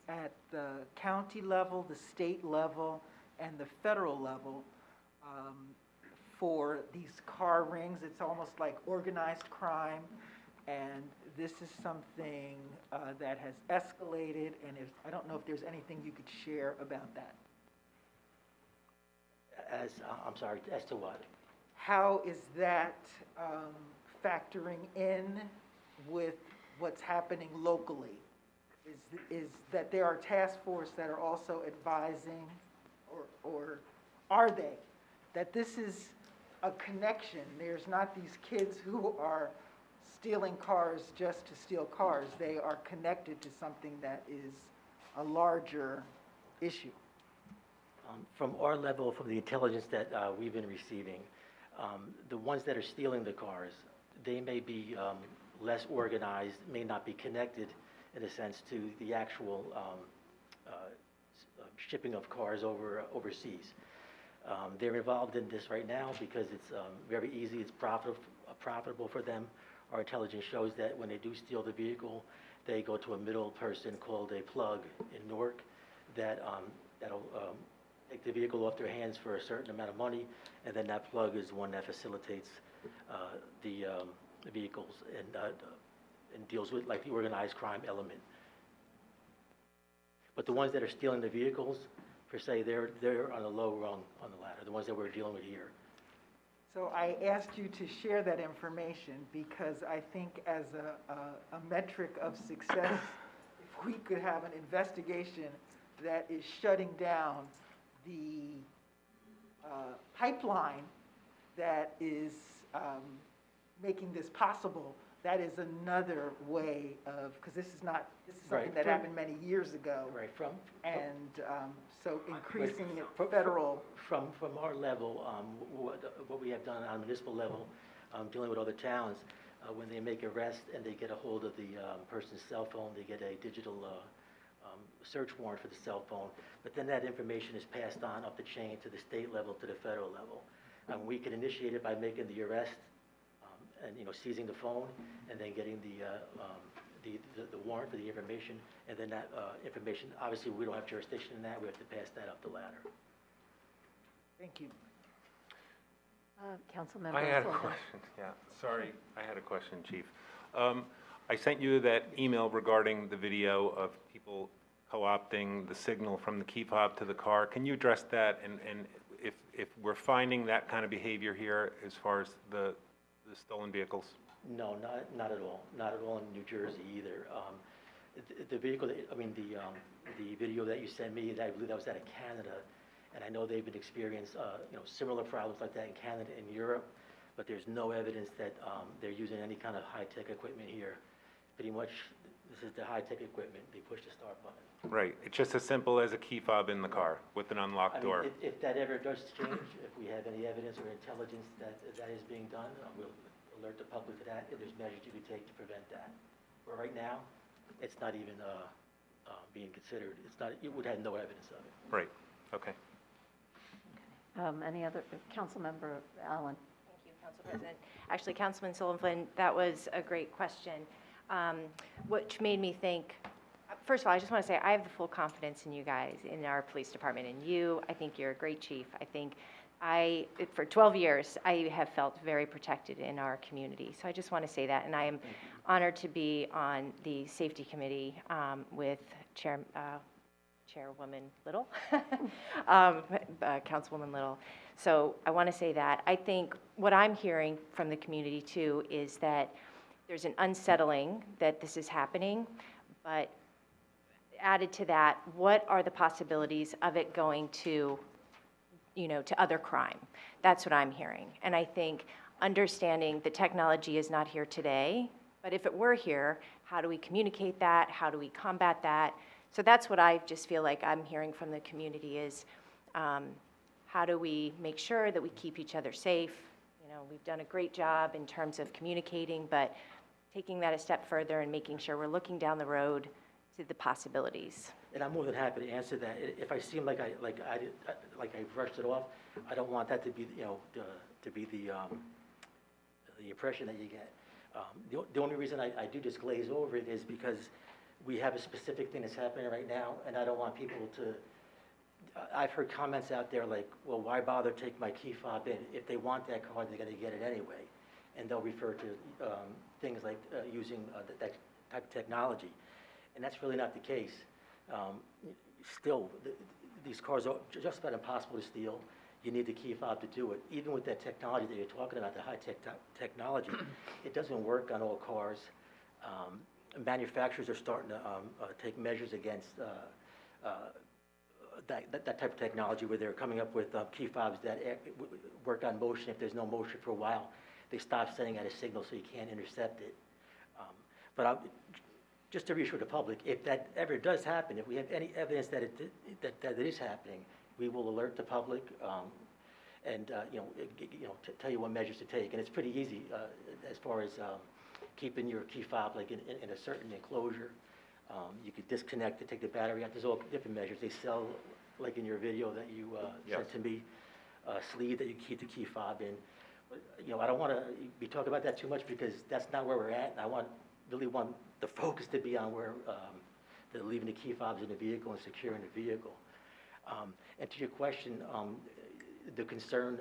at the county level, the state level, and the federal level for these car rings. It's almost like organized crime, and this is something that has escalated, and I don't know if there's anything you could share about that. I'm sorry, as to what? How is that factoring in with what's happening locally? Is that there are task force that are also advising, or are they? That this is a connection. There's not these kids who are stealing cars just to steal cars. They are connected to something that is a larger issue. From our level, from the intelligence that we've been receiving, the ones that are stealing the cars, they may be less organized, may not be connected in a sense to the actual shipping of cars overseas. They're involved in this right now because it's very easy, it's profitable for them. Our intelligence shows that when they do steal the vehicle, they go to a middle person called a plug in Newark that'll take the vehicle off their hands for a certain amount of money, and then that plug is the one that facilitates the vehicles and deals with like the organized crime element. But the ones that are stealing the vehicles, per se, they're on a low rung on the ladder, the ones that we're dealing with here. So I asked you to share that information because I think as a metric of success, if we could have an investigation that is shutting down the pipeline that is making this possible, that is another way of, because this is something Right. that happened many years ago. Right, And so increasing it federal. From our level, what we have done on a municipal level, dealing with other towns, when they make arrest and they get a hold of the person's cell phone, they get a digital search warrant for the cell phone, but then that information is passed on up the chain to the state level, to the federal level. We can initiate it by making the arrest and seizing the phone, and then getting the warrant for the information, and then that information, obviously we don't have jurisdiction in that, we have to pass that up the ladder. Thank you. Councilmember I had a Sullivan. question, yeah, sorry, I had a question, Chief. I sent you that email regarding the video of people co-opting the signal from the key fob to the car. Can you address that, and if we're finding that kind of behavior here as far as the stolen vehicles? No, not at all. Not at all in New Jersey either. The vehicle, the video that you sent me, I believe that was out of Canada, and I know they've been experiencing, similar problems like that in Canada and Europe, but there's no evidence that they're using any kind of high-tech equipment here. Pretty much, this is the high-tech equipment. They push the start button. Right, it's just as simple as a key fob in the car with an unlocked door. If that ever does change, if we have any evidence or intelligence that is being done, we'll alert the public to that, and there's measures you can take to prevent that. But right now, it's not even being considered. It's not. You would have no evidence of it. Right, okay. Any other, Councilmember Allen? Thank you, Council President. Actually, Councilman Sullivan, that was a great question, which made me think, first of all, I just want to say I have the full confidence in you guys, in our police department, and you. I think you're a great chief. I think for 12 years, I have felt very protected in our community. So I just want to say that, and I am honored to be on the safety committee with Chairwoman Little, Councilwoman Little. So I want to say that. I think what I'm hearing from the community too is that there's an unsettling that this is happening, but added to that, what are the possibilities of it going to other crime? That's what I'm hearing. And I think understanding the technology is not here today, but if it were here, how do we communicate that? How do we combat that So that's what I just feel like I'm hearing from the community is, how do we make sure that we keep each other safe? You know, we've done a great job in terms of communicating, but taking that a step further and making sure we're looking down the road to the possibilities. And I'm more than happy to answer that. If I seem like I brushed it off, I don't want that to be, to be the impression that you get. The only reason I do just glaze over it is because we have a specific thing that's happening right now, and I don't want people to, I've heard comments out there like, well, why bother take my key fob in? If they want that card, they're gonna get it anyway. And they'll refer to things like using that type of technology. And that's really not the case. Still, these cars are just about impossible to steal. You need the key fob to do it. Even with that technology that you're talking about, the high-tech technology, it doesn't work on all cars. Manufacturers are starting to take measures against that type of technology where they're coming up with key fobs that work on motion. If there's no motion for a while, they stop sending out a signal so you can't intercept it. Just to reassure the public, if that ever does happen, if we have any evidence that it is happening, we will alert the public and tell you what measures to take. And it's pretty easy as far as keeping your key fob like in a certain enclosure. You could disconnect it, take the battery out. There's all different measures. They sell, like in your video that you sent to me, a sleeve that you keep the key fob in. But, I don't want to be talking about that too much because that's not where we're at. And I really want the focus to be on where they're leaving the key fobs in the vehicle and securing the vehicle. And to your question, the concern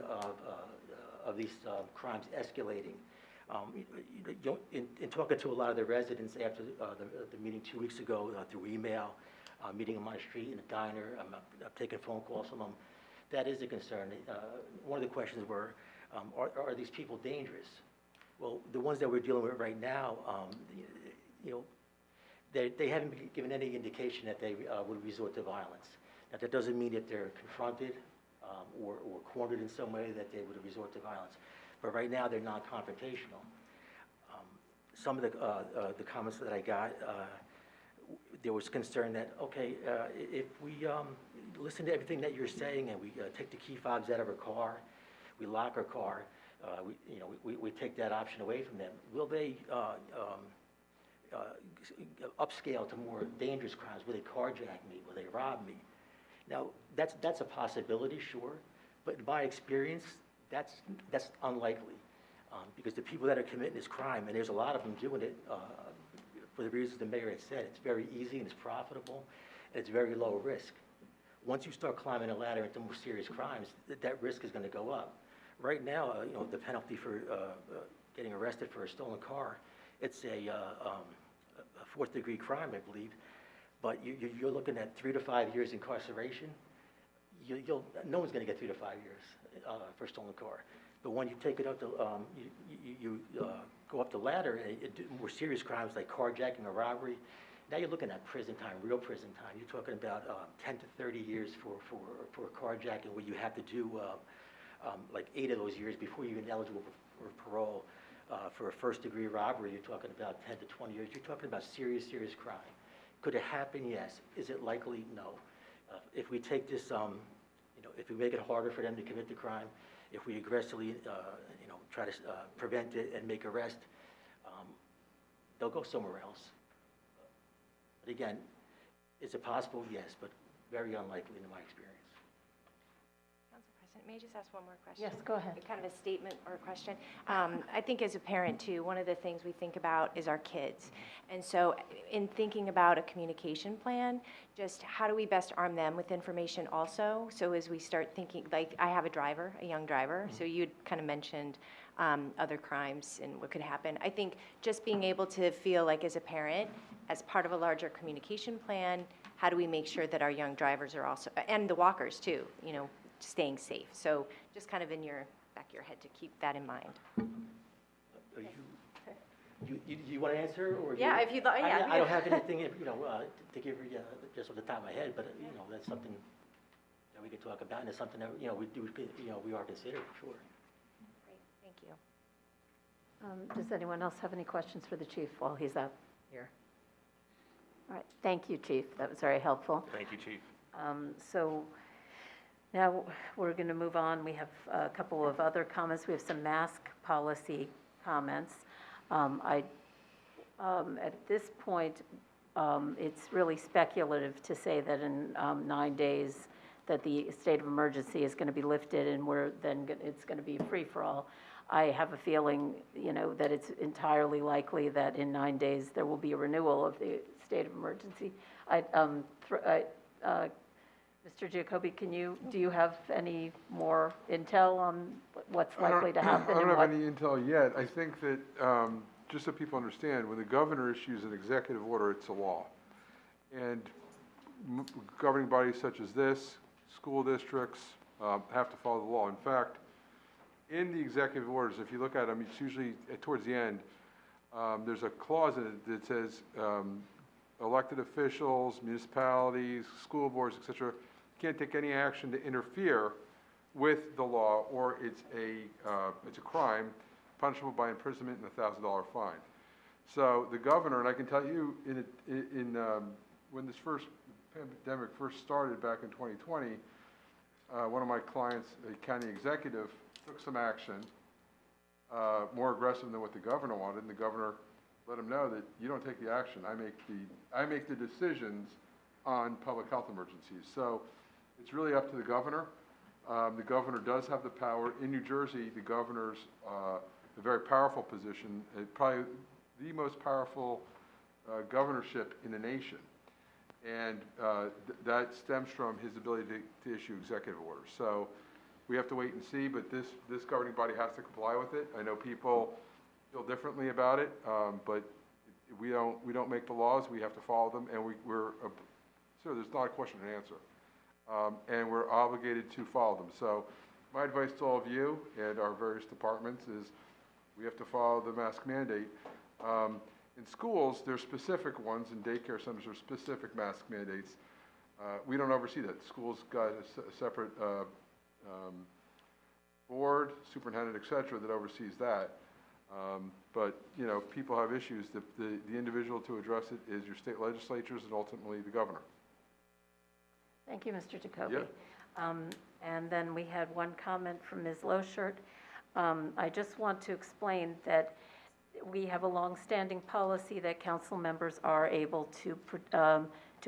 of these crimes escalating. In talking to a lot of the residents after the meeting 2 weeks ago through email, meeting them on the street in a diner, I'm taking phone calls from them, that is a concern. One of the questions were, are these people dangerous? Well, the ones that we're dealing with right now, they haven't been given any indication that they would resort to violence. Now, that doesn't mean that they're confronted or cornered in some way that they would resort to violence. But right now, they're non-confrontational. Some of the comments that I got, there was concern that, okay, if we listen to everything that you're saying and we take the key fobs out of our car, we lock our car, we take that option away from them, will they upscale to more dangerous crimes? Will they carjack me? Will they rob me? Now, that's a possibility, sure, but in my experience, that's unlikely, because the people that are committing this crime, and there's a lot of them doing it for the reasons the mayor had said, it's very easy and it's profitable, and it's very low risk. Once you start climbing a ladder into more serious crimes, that risk is going to go up. Right now, the penalty for getting arrested for a stolen car, it's a fourth-degree crime, I believe, but you're looking at 3 to 5 years incarceration. No one's going to get 3 to 5 years for a stolen car. But when you take it up to, you go up the ladder and do more serious crimes like carjacking or robbery, now you're looking at prison time, real prison time. You're talking about 10 to 30 years for carjacking, where you have to do like 8 of those years before you're even eligible for parole. For a first-degree robbery, you're talking about 10 to 20 years. You're talking about serious crime. Could it happen? Yes. Is it likely? No. If we take this, if we make it harder for them to commit the crime, if we aggressively, try to prevent it and make arrest, they'll go somewhere else. But again, is it possible? Yes, but very unlikely in my experience. Council President, may I just ask one more question? Yes, go ahead. Kind of a statement or a question. I think as a parent too, one of the things we think about is our kids. And so in thinking about a communication plan, just how do we best arm them with information also? So as we start thinking, like I have a young driver, so you'd kind of mentioned other crimes and what could happen. I think just being able to feel like as a parent, as part of a larger communication plan, how do we make sure that our young drivers are also, and the walkers too, staying safe. So just kind of in your back of your head to keep that in mind. You want to answer, or yeah, if you'd like. Yeah, I don't have anything, to give you just off the top of my head, but that's something that we could talk about, and it's something that we are considering, sure. Great, thank you. Does anyone else have any questions for the chief while he's out here? All right, thank you, Chief. That was very helpful. Thank you, Chief. So now we're going to move on. We have a couple of other comments. We have some mask policy comments. At this point, it's really speculative to say that in 9 days that the state of emergency is going to be lifted and it's going to be free-for-all. I have a feeling, that it's entirely likely that in 9 days there will be a renewal of the state of emergency. Mr. Giacobbe, do you have any more intel on what's likely to happen? I don't and have what- any intel yet. I think that, just so people understand, when the governor issues an executive order, it's a law. And governing bodies such as this, school districts, have to follow the law. In fact, in the executive orders, if you look at them, it's usually towards the end, there's a clause in it that says elected officials, municipalities, school boards, et cetera, can't take any action to interfere with the law, or it's a crime punishable by imprisonment and a $1,000 fine. So the governor, and I can tell you, when this pandemic first started back in 2020, one of my clients, a county executive, took some action, more aggressive than what the governor wanted, and the governor let him know that you don't take the action. I make the decisions on public health emergencies. So it's really up to the governor. The governor does have the power. In New Jersey, the governor's a very powerful position, probably the most powerful governorship in the nation. And that stems from his ability to issue executive orders. So we have to wait and see, but this governing body has to comply with it. I know people feel differently about it, but we don't make the laws. We have to follow them, and so there's not a question and answer. And we're obligated to follow them. So my advice to all of you and our various departments is we have to follow the mask mandate. In schools, there's specific ones. In daycare centers, there's specific mask mandates. We don't oversee that. Schools got a separate board, superintendent, et cetera, that oversees that. But, people have issues. The individual to address it is your state legislatures and ultimately the governor. Thank you, Mr. Jacoby. Yep. And then we had one comment from Ms. Loschert. I just want to explain that we have a longstanding policy that council members are able to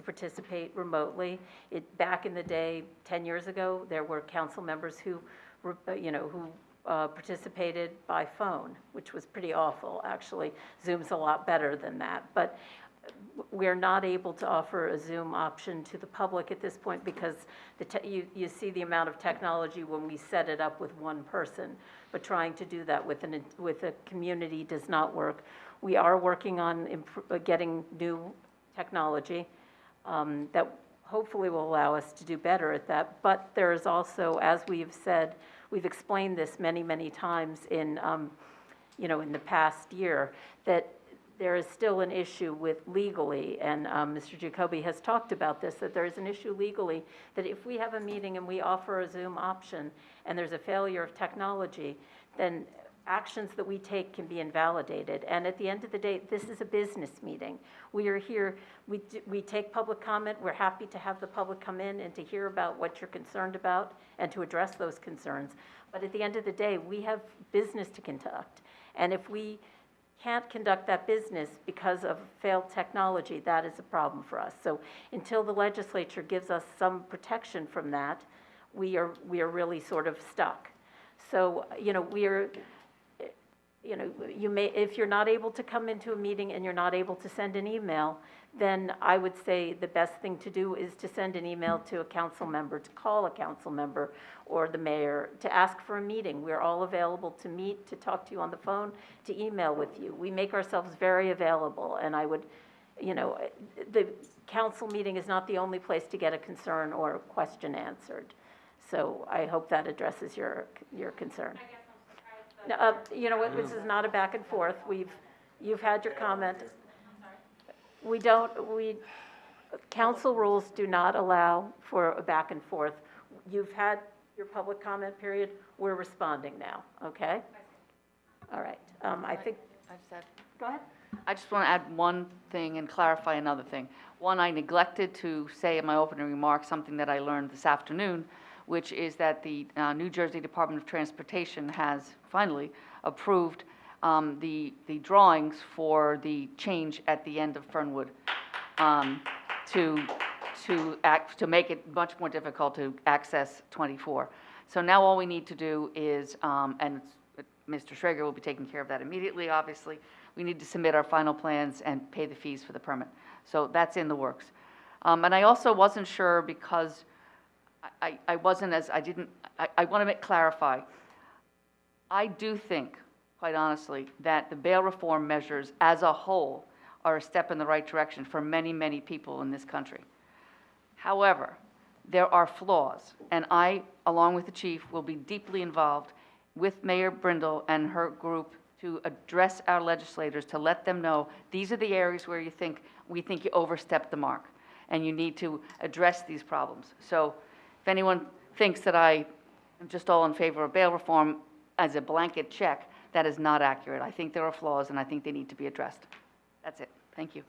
participate remotely. Back in the day, 10 years ago, there were council members who participated by phone, which was pretty awful, actually. Zoom's a lot better than that. But we're not able to offer a Zoom option to the public at this point because you see the amount of technology when we set it up with one person, but trying to do that with a community does not work. We are working on getting new technology that hopefully will allow us to do better at that. But there is also, as we've said, we've explained this many, many times in the past year, that there is still an issue with legally, and Mr. Jacoby has talked about this, that there is an issue legally that if we have a meeting and we offer a Zoom option and there's a failure of technology, then actions that we take can be invalidated. And at the end of the day, this is a business meeting. We are here, we take public comment. We're happy to have the public come in and to hear about what you're concerned about and to address those concerns. But at the end of the day, we have business to conduct. And if we can't conduct that business because of failed technology, that is a problem for us. So until the legislature gives us some protection from that, we are really sort of stuck. So, you may, if you're not able to come into a meeting and you're not able to send an email, then I would say the best thing to do is to send an email to a council member, to call a council member or the mayor, to ask for a meeting. We're all available to meet, to talk to you on the phone, to email with you. We make ourselves very available, and I would, the council meeting is not the only place to get a concern or a question answered. So I hope that addresses your concern. I guess I'm surprised that. You know what, this is not a back and forth. You've had your comment. I'm sorry. Council rules do not allow for a back and forth. You've had your public comment period. We're responding now, okay? All right. I think, I've said, go ahead. I just want to add one thing and clarify another thing. One, I neglected to say in my opening remarks something that I learned this afternoon, which is that the New Jersey Department of Transportation has finally approved the drawings for the change at the end of Fernwood to make it much more difficult to access 24. So now all we need to do is, and Mr. Schrager will be taking care of that immediately, obviously, we need to submit our final plans and pay the fees for the permit. So that's in the works. And I also wasn't sure because I wasn't as, I want to clarify. I do think, quite honestly, that the bail reform measures as a whole are a step in the right direction for many, many people in this country. However, there are flaws, and I, along with the chief, will be deeply involved with Mayor Brindle and her group to address our legislators, to let them know these are the areas where we think you overstepped the mark, and you need to address these problems. So if anyone thinks that I am just all in favor of bail reform as a blanket check, that is not accurate. I think there are flaws, and I think they need to be addressed. That's it. Thank you.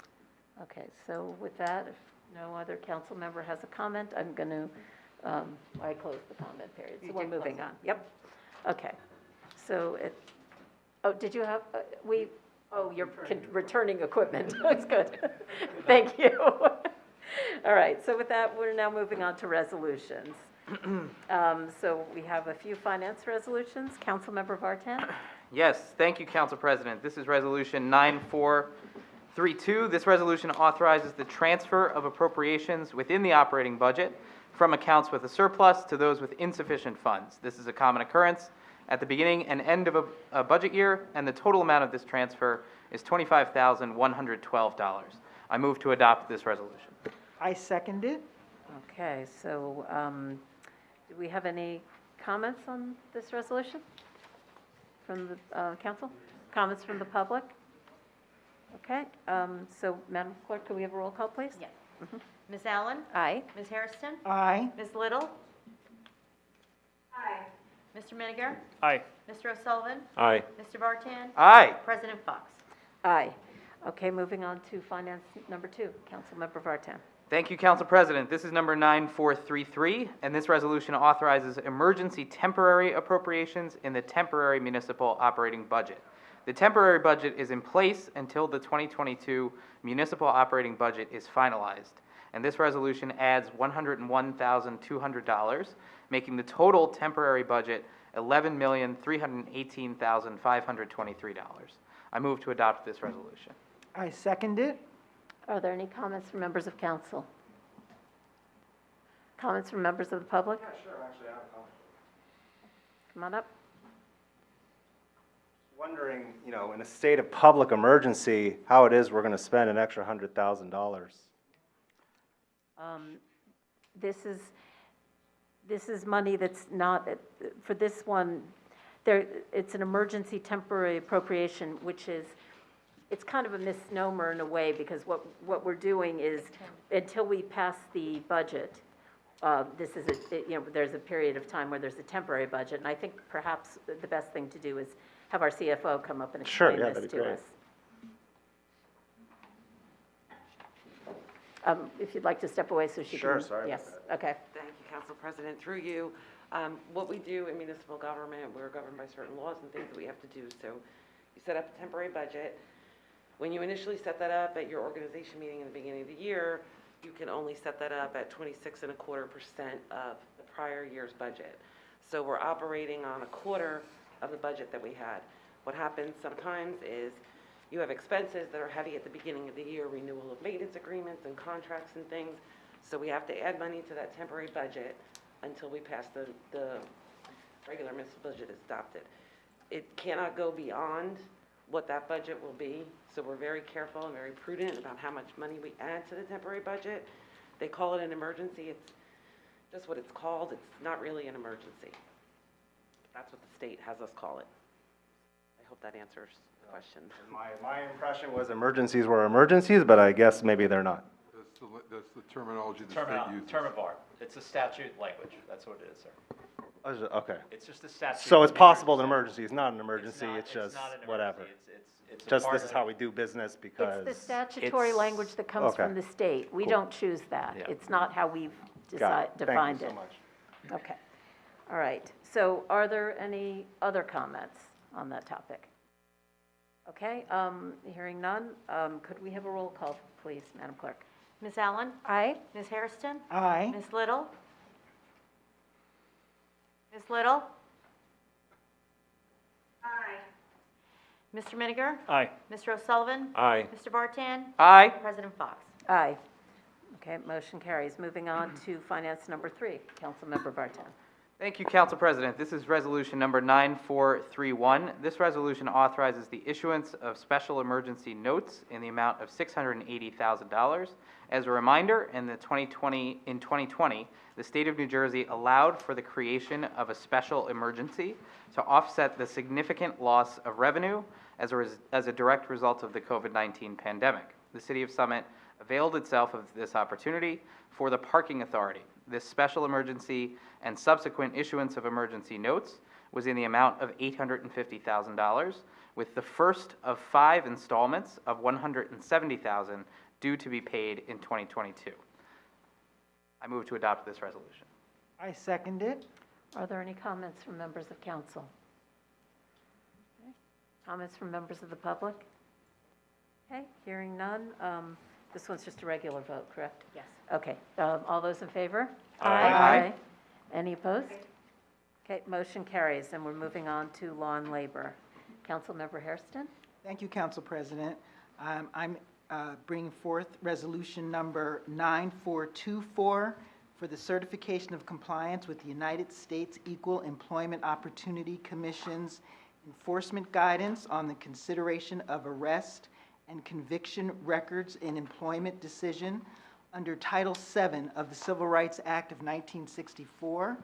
Okay, so with that, if no other council member has a comment, I'm going to, I close the comment period. So we're moving on. Yep. Okay. So oh, did you have, you're returning equipment. That's good. Thank you. All right, so with that, we're now moving on to resolutions. So we have a few finance resolutions. Councilmember Vartan? Yes, thank you, Council President. This is Resolution 9432. This resolution authorizes the transfer of appropriations within the operating budget from accounts with a surplus to those with insufficient funds. This is a common occurrence at the beginning and end of a budget year, and the total amount of this transfer is $25,112. I move to adopt this resolution. I second it. Okay, so do we have any comments on this resolution from the council? Comments from the public? Okay, so Madam Clerk, could we have a roll call, please? Yes. Ms. Allen? Aye. Ms. Hairston? Aye. Ms. Little? Aye. Mr. Miniger? Aye. Mr. O'Sullivan? Aye. Mr. Vartan? Aye. President Fox? Aye. Okay, moving on to finance number 2, Councilmember Vartan. Thank you, Council President. This is number 9433, and this resolution authorizes emergency temporary appropriations in the temporary municipal operating budget. The temporary budget is in place until the 2022 municipal operating budget is finalized, and this resolution adds $101,200, making the total temporary budget $11,318,523. I move to adopt this resolution. I second it. Are there any comments from members of council? Comments from members of the public? Yeah, sure, actually, I have a comment. Come on up. Wondering, in a state of public emergency, how it is we're going to spend an extra $100,000. This is money that's not, for this one, it's an emergency temporary appropriation, which is, it's kind of a misnomer in a way, because what we're doing is, until we pass the budget, this is there's a period of time where there's a temporary budget, and I think perhaps the best thing to do is have our CFO come up and explain this to us. If you'd like to step away so she can. Sure, sorry Yes, about that. okay. Thank you, Council President. Through you, what we do in municipal government, we're governed by certain laws and things that we have to do. So you set up a temporary budget. When you initially set that up at your organization meeting in the beginning of the year, you can only set that up at 26.25% of the prior year's budget. So we're operating on a quarter of the budget that we had. What happens sometimes is you have expenses that are heavy at the beginning of the year, renewal of maintenance agreements and contracts and things. So we have to add money to that temporary budget until we pass the regular municipal budget is adopted. It cannot go beyond what that budget will be. So we're very careful and very prudent about how much money we add to the temporary budget. They call it an emergency. It's just what it's called. It's not really an emergency. That's what the state has us call it. I hope that answers the question. My impression was emergencies were emergencies, but I guess maybe they're not. That's the terminology the state uses. Term of art. It's a statute language. That's what it is, sir. Okay. It's just a statute. So it's possible an emergency is not an emergency, it's not just an emergency. whatever. It's a just part this is of- how we do business because? It's the statutory It's- language that comes Okay. from the state. We Cool. don't choose that. Yeah. It's not how we've Got it. defined Thank it. you so much. Okay. All right. So are there any other comments on that topic? Okay, hearing none, could we have a roll call, please, Madam Clerk? Ms. Allen? Aye. Ms. Hairston? Aye. Ms. Little? Ms. Little? Aye. Mr. Miniger? Aye. Mr. O'Sullivan? Aye. Mr. Vartan? Aye. President Fox? Aye. Okay, motion carries. Moving on to finance number 3, Councilmember Vartan. Thank you, Council President. This is resolution number 9431. This resolution authorizes the issuance of special emergency notes in the amount of $680,000. As a reminder, in 2020, the state of New Jersey allowed for the creation of a special emergency to offset the significant loss of revenue as a direct result of the COVID-19 pandemic. The City of Summit availed itself of this opportunity for the parking authority. This special emergency and subsequent issuance of emergency notes was in the amount of $850,000, with the first of 5 installments of $170,000 due to be paid in 2022. I move to adopt this resolution. I second it. Are there any comments from members of council? Okay. Comments from members of the public? Okay, hearing none. This one's just a regular vote, correct? Yes. Okay, all those in favor? Aye. Any opposed? Okay, motion carries, and we're moving on to law and labor. Councilmember Hairston? Thank you, Council President. I'm bringing forth resolution number 9424 for the certification of compliance with the United States Equal Employment Opportunity Commission's enforcement guidance on the consideration of arrest and conviction records in employment decision under Title VII of the Civil Rights Act of 1964.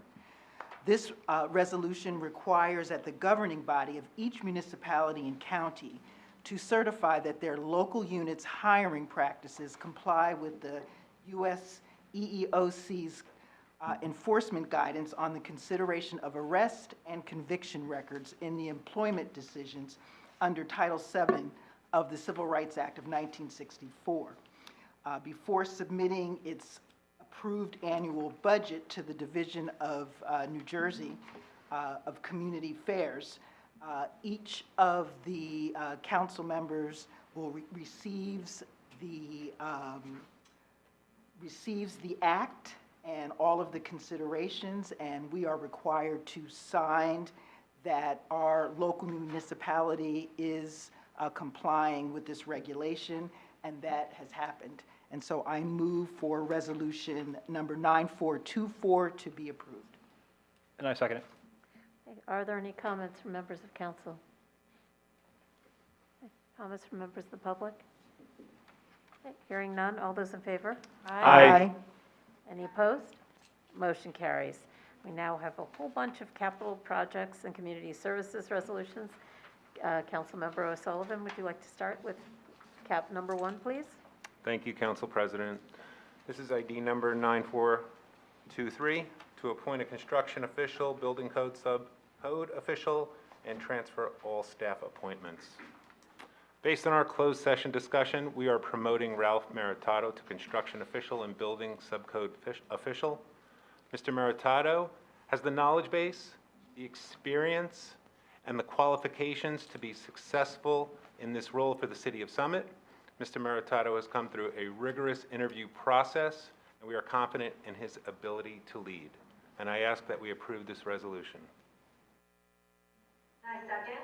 This resolution requires that the governing body of each municipality and county to certify that their local units' hiring practices comply with the U.S. EEOC's enforcement guidance on the consideration of arrest and conviction records in the employment decisions under Title VII of the Civil Rights Act of 1964. Before submitting its approved annual budget to the Division of New Jersey of Community Affairs, each of the council members will receives the act and all of the considerations, and we are required to sign that our local municipality is complying with this regulation, and that has happened. And so I move for resolution number 9424 to be approved. And I second it. Okay, are there any comments from members of council? Okay, comments from members of the public? Okay, hearing none, all those in favor? Aye. Any opposed? Motion carries. We now have a whole bunch of capital projects and community services resolutions. Councilmember O'Sullivan, would you like to start with cap number 1, please? Thank you, Council President. This is ID number 9423, to appoint a construction official, building code sub-code official, and transfer all staff appointments. Based on our closed session discussion, we are promoting Ralph Maritato to construction official and building subcode official. Mr. Maritato has the knowledge base, the experience, and the qualifications to be successful in this role for the City of Summit. Mr. Maritato has come through a rigorous interview process, and we are confident in his ability to lead. And I ask that we approve this resolution. I second.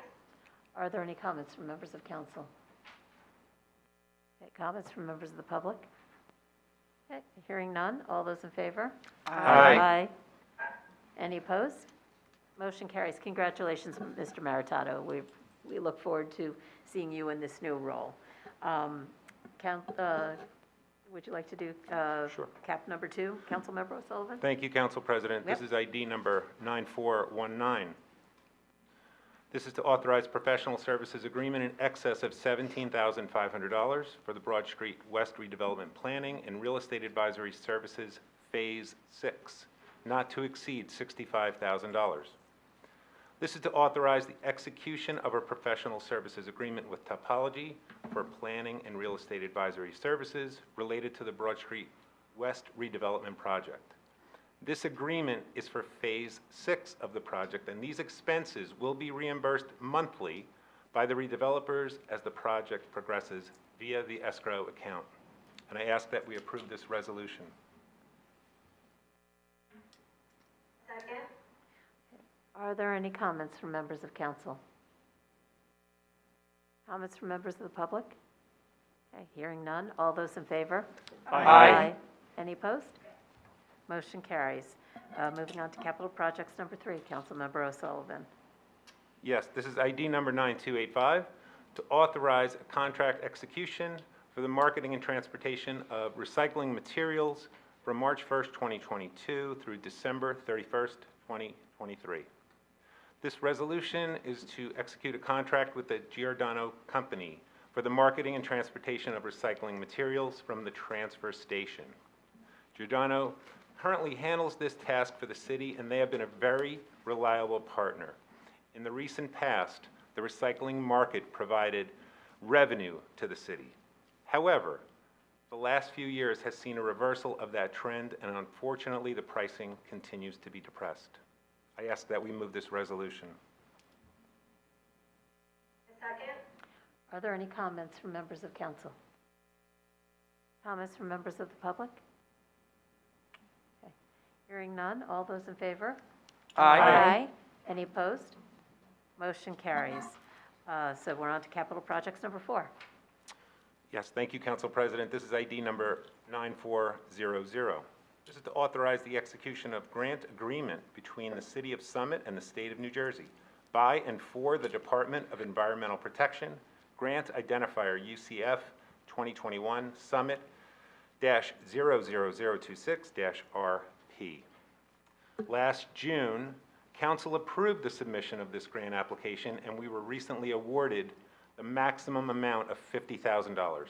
Are there any comments from members of council? Okay, comments from members of the public? Okay, hearing none, all those in favor? Aye. Any opposed? Motion carries. Congratulations, Mr. Maritato. We look forward to seeing you in this new role. Would you like to do Sure. cap number 2, Councilmember O'Sullivan? Thank you, Council President. Yep. This is ID number 9419. This is to authorize professional services agreement in excess of $17,500 for the Broad Street West redevelopment planning and real estate advisory services Phase 6, not to exceed $65,000. This is to authorize the execution of a professional services agreement with Topology for planning and real estate advisory services related to the Broad Street West redevelopment project. This agreement is for Phase 6 of the project, and these expenses will be reimbursed monthly by the redevelopers as the project progresses via the escrow account. And I ask that we approve this resolution. Are there any comments from members of council? Comments from members of the public? Okay, hearing none. All those in favor? Aye. Any opposed? Motion carries. Moving on to capital projects number 3, Councilmember O'Sullivan. Yes, this is ID number 9285, to authorize a contract execution for the marketing and transportation of recycling materials from March 1st, 2022 through December 31st, 2023. This resolution is to execute a contract with the Giordano Company for the marketing and transportation of recycling materials from the transfer station. Giordano currently handles this task for the city, and they have been a very reliable partner. In the recent past, the recycling market provided revenue to the city. However, the last few years has seen a reversal of that trend, and unfortunately, the pricing continues to be depressed. I ask that we move this resolution. Are there any comments from members of council? Comments from members of the public? Okay. Hearing none. All those in favor? Aye. Any opposed? Motion carries. So we're on to capital projects number 4. Yes, thank you, Council President. This is ID number 9400. This is to authorize the execution of grant agreement between the City of Summit and the State of New Jersey by and for the Department of Environmental Protection, Grant Identifier UCF 2021 Summit-00026-RP. Last June, Council approved the submission of this grant application, and we were recently awarded the maximum amount of $50,000.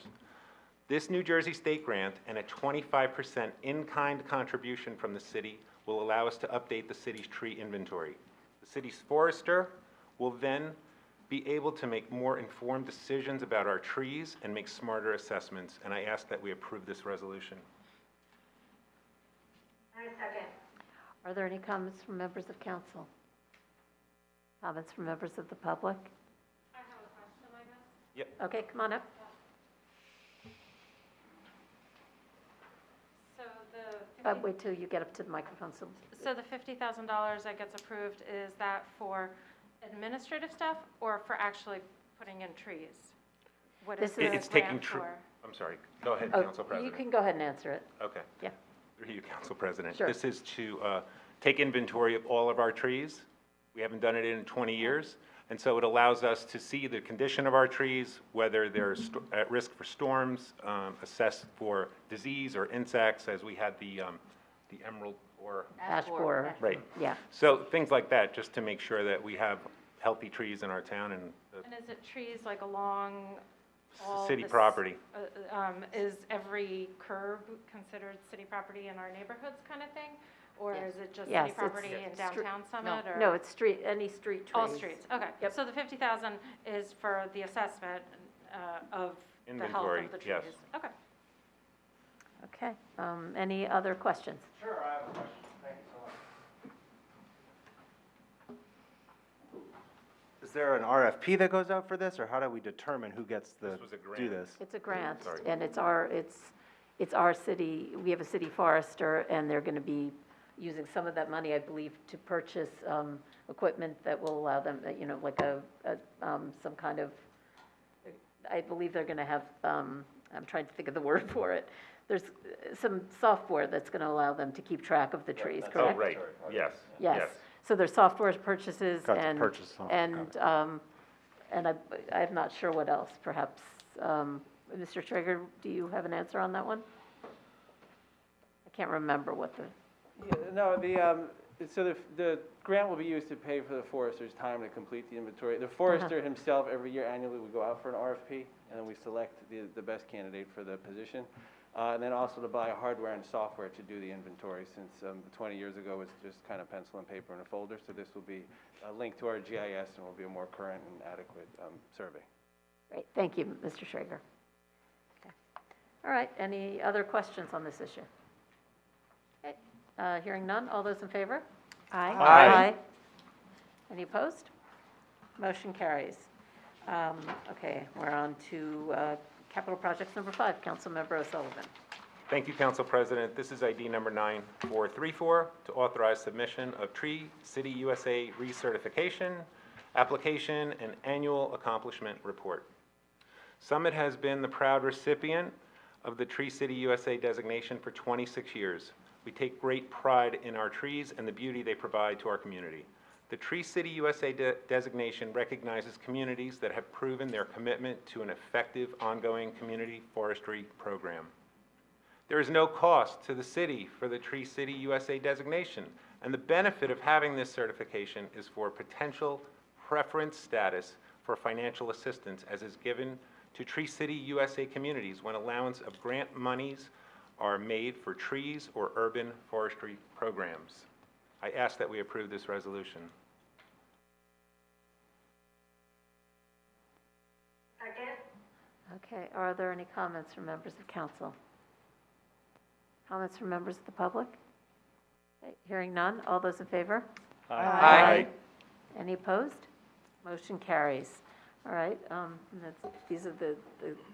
This New Jersey state grant and a 25% in-kind contribution from the city will allow us to update the city's tree inventory. The city's forester will then be able to make more informed decisions about our trees and make smarter assessments, and I ask that we approve this resolution. Are there any comments from members of council? Comments from members of the public? I have a question, I guess. Yep. Okay, come on up. So the Wait till you get up to the microphone. So the $50,000 that gets approved, is that for administrative stuff or for actually putting in trees? What is the It's taking grant for? I'm sorry. Go ahead, Oh, Council President. you can go ahead and answer it. Okay. Yeah. Through you, Council President. Sure. This is to take inventory of all of our trees. We haven't done it in 20 years, and so it allows us to see the condition of our trees, whether they're at risk for storms, assess for disease or insects, as we had the emerald or... Ash borer. Right. Yeah. So things like that, just to make sure that we have healthy trees in our town and And is it trees like along all city this- property. Is every curb considered city property in our neighborhoods kind of thing? Or is it just Yes, city it's- property in downtown Summit? or No, it's any street trees. All streets, okay. Yep. So the 50,000 is for the assessment of the health Inventory, of the trees? yes. Okay. Okay. Any other questions? Sure, I have a question. Thank you so much. Is there an RFP that goes out for this, or how do we determine who gets to This was a do grant. this? It's a grant, Sorry. and it's our city, we have a city forester, and they're going to be using some of that money, I believe, to purchase equipment that will allow them, like some kind of, I believe they're going to have, I'm trying to think of the word for it. There's some software that's going to allow them to keep track of the trees, Oh, correct? right, yes. Yes. So there's software purchases Got to and, purchase software, and I'm not sure what else, perhaps. Mr. Trigger, do you have an answer on that one? I can't remember what the, Yeah, no, so the grant will be used to pay for the forester's time to complete the inventory. The forester himself, every year annually, will go out for an RFP, and then we select the best candidate for the position. and then also to buy hardware and software to do the inventory, since 20 years ago it was just kind of pencil and paper in a folder. So this will be linked to our GIS and will be a more current and adequate survey. Great, thank you, Mr. Schrager. Okay. All right, any other questions on this issue? Okay, hearing none, all those in favor? Aye. Aye. Any opposed? Motion carries. Okay, we're on to capital projects number 5, Councilmember O'Sullivan. Thank you, Council President. This is ID number 9434 to authorize submission of Tree City USA recertification, application, and annual accomplishment report. Summit has been the proud recipient of the Tree City USA designation for 26 years. We take great pride in our trees and the beauty they provide to our community. The Tree City USA designation recognizes communities that have proven their commitment to an effective ongoing community forestry program. There is no cost to the city for the Tree City USA designation, and the benefit of having this certification is for potential preference status for financial assistance, as is given to Tree City USA communities when allowance of grant monies are made for trees or urban forestry programs. I ask that we approve this resolution. Okay, are there any comments from members of council? Comments from members of the public? Okay, hearing none, all those in favor? Aye. Any opposed? Motion carries. All right, these are the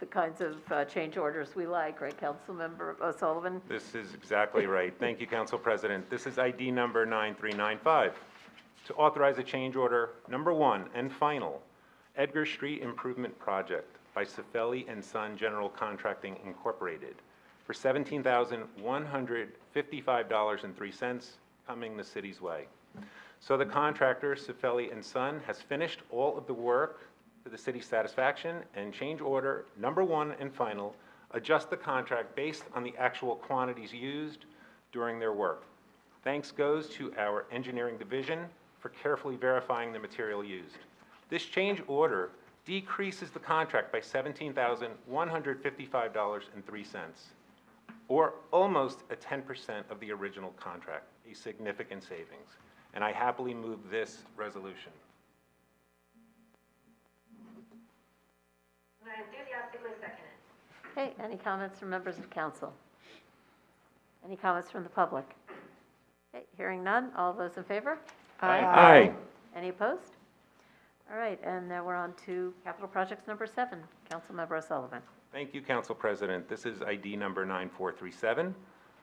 kinds of change orders we like, right, Councilmember O'Sullivan? This is exactly right. Thank you, Council President. This is ID number 9395 to authorize a change order number 1 and final, Edgar Street Improvement Project by Cifelli and Son General Contracting Incorporated for $17,155.03 coming the city's way. So the contractor, Cifelli and Son, has finished all of the work to the city's satisfaction, and change order number 1 and final adjust the contract based on the actual quantities used during their work. Thanks goes to our engineering division for carefully verifying the material used. This change order decreases the contract by $17,155.03, or almost a 10% of the original contract, a significant savings. And I happily move this resolution. I enthusiastically second it. Okay, any comments from members of council? Any comments from the public? Okay, hearing none, all those in favor? Aye. Any opposed? All right, and now we're on to capital projects number 7, Councilmember O'Sullivan. Thank you, Council President. This is ID number 9437.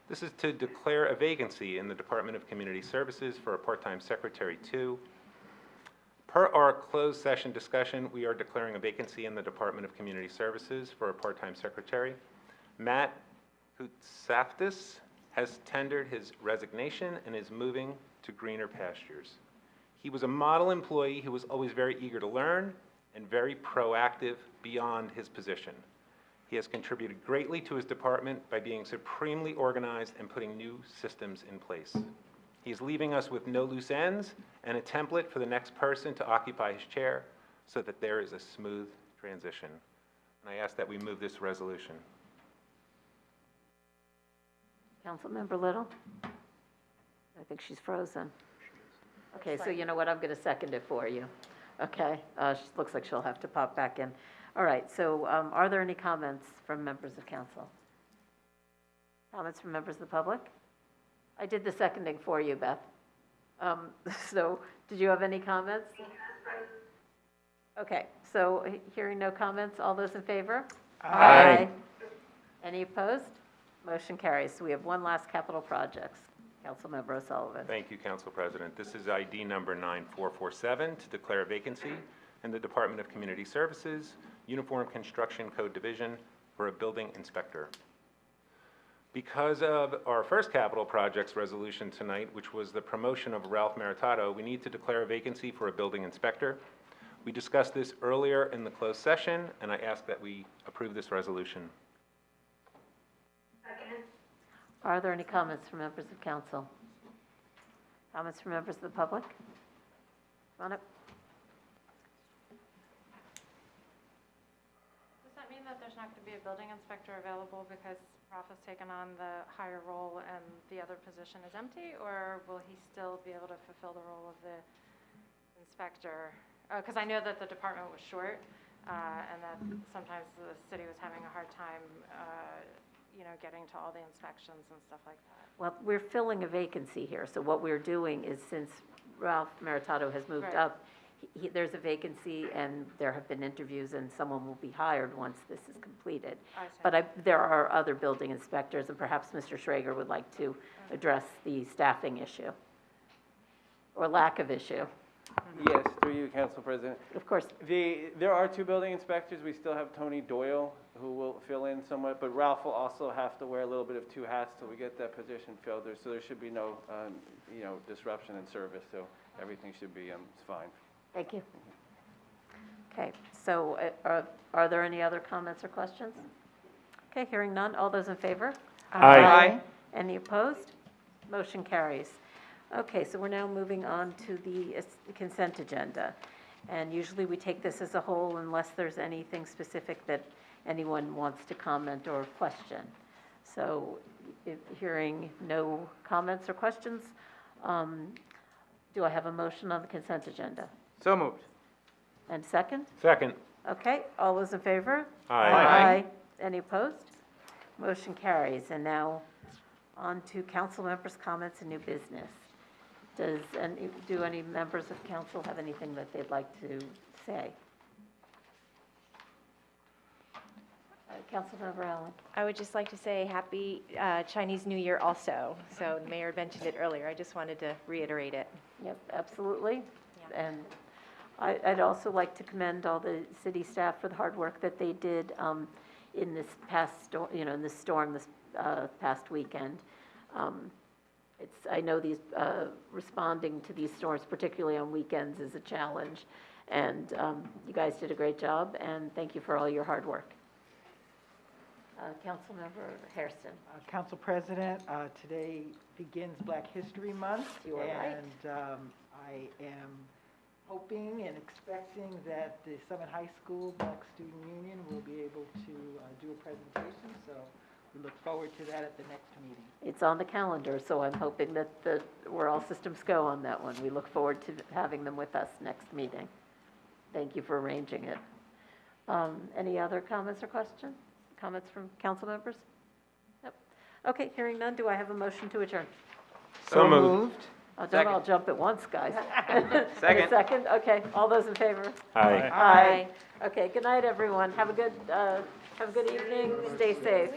This is to declare a vacancy in the Department of Community Services for a part-time secretary 2. Per our closed session discussion, we are declaring a vacancy in the Department of Community Services for a part-time secretary. Matt Houtsaftis has tendered his resignation and is moving to greener pastures. He was a model employee who was always very eager to learn and very proactive beyond his position. He has contributed greatly to his department by being supremely organized and putting new systems in place. He is leaving us with no loose ends and a template for the next person to occupy his chair so that there is a smooth transition. And I ask that we move this resolution. Councilmember Little? I think she's frozen. Okay, so you know what, I'm going to second it for you. Okay, looks like she'll have to pop back in. All right, so are there any comments from members of council? Comments from members of the public? I did the seconding for you, Beth. So did you have any comments? Okay, so hearing no comments, all those in favor? Aye. Any opposed? Motion carries. So we have one last capital projects. Councilmember O'Sullivan. Thank you, Council President. This is ID number 9447 to declare a vacancy in the Department of Community Services, Uniform Construction Code Division for a building inspector. Because of our first capital projects resolution tonight, which was the promotion of Ralph Maritato, we need to declare a vacancy for a building inspector. We discussed this earlier in the closed session, and I ask that we approve this resolution. Are there any comments from members of council? Comments from members of the public? Come on up. Does that mean that there's not going to be a building inspector available because Ralph has taken on the higher role and the other position is empty, or will he still be able to fulfill the role of the inspector? Because I know that the department was short, and that sometimes the city was having a hard time, getting to all the inspections and stuff like that. Well, we're filling a vacancy here, so what we're doing is, since Ralph Maritato has moved Right. up, there's a vacancy, and there have been interviews, and someone will be hired once this is completed. I see. But there are other building inspectors, and perhaps Mr. Schrager would like to address the staffing issue, or lack of issue. Yes, through you, Council President. Of course. There are 2 building inspectors. We still have Tony Doyle, who will fill in somewhat, but Ralph will also have to wear a little bit of 2 hats till we get that position filled. So there should be no, disruption in service, so everything should be fine. Thank you. Okay, so are there any other comments or questions? Okay, hearing none. All those in favor? Aye. Any opposed? Motion carries. Okay, so we're now moving on to the consent agenda. And usually we take this as a whole unless there's anything specific that anyone wants to comment or question. So hearing no comments or questions, do I have a motion on the consent agenda? So moved. And second? Second. Okay, all those in favor? Aye. Any opposed? Motion carries. And now on to council members' comments and new business. Do any members of council have anything that they'd like to say? Councilmember Allen. I would just like to say happy Chinese New Year also. So the mayor mentioned it earlier. I just wanted to reiterate it. Yep, absolutely. Yeah. And I'd also like to commend all the city staff for the hard work that they did in this past storm, in this storm this past weekend. I know these responding to these storms, particularly on weekends, is a challenge, and you guys did a great job, and thank you for all your hard work. Councilmember Hairston. Council President, today begins Black History Month. You are right. And I am hoping and expecting that the Summit High School Black Student Union will be able to do a presentation, so we look forward to that at the next meeting. It's on the calendar, so I'm hoping that we're all systems go on that one. We look forward to having them with us next meeting. Thank you for arranging it. Any other comments or questions? Comments from council members? Yep. Okay, hearing none, do I have a motion to adjourn? So moved. Don't all jump at once, guys. Second. Second, okay. All those in favor? Aye. Aye. Okay, good night, everyone. Have a good evening. Stay safe.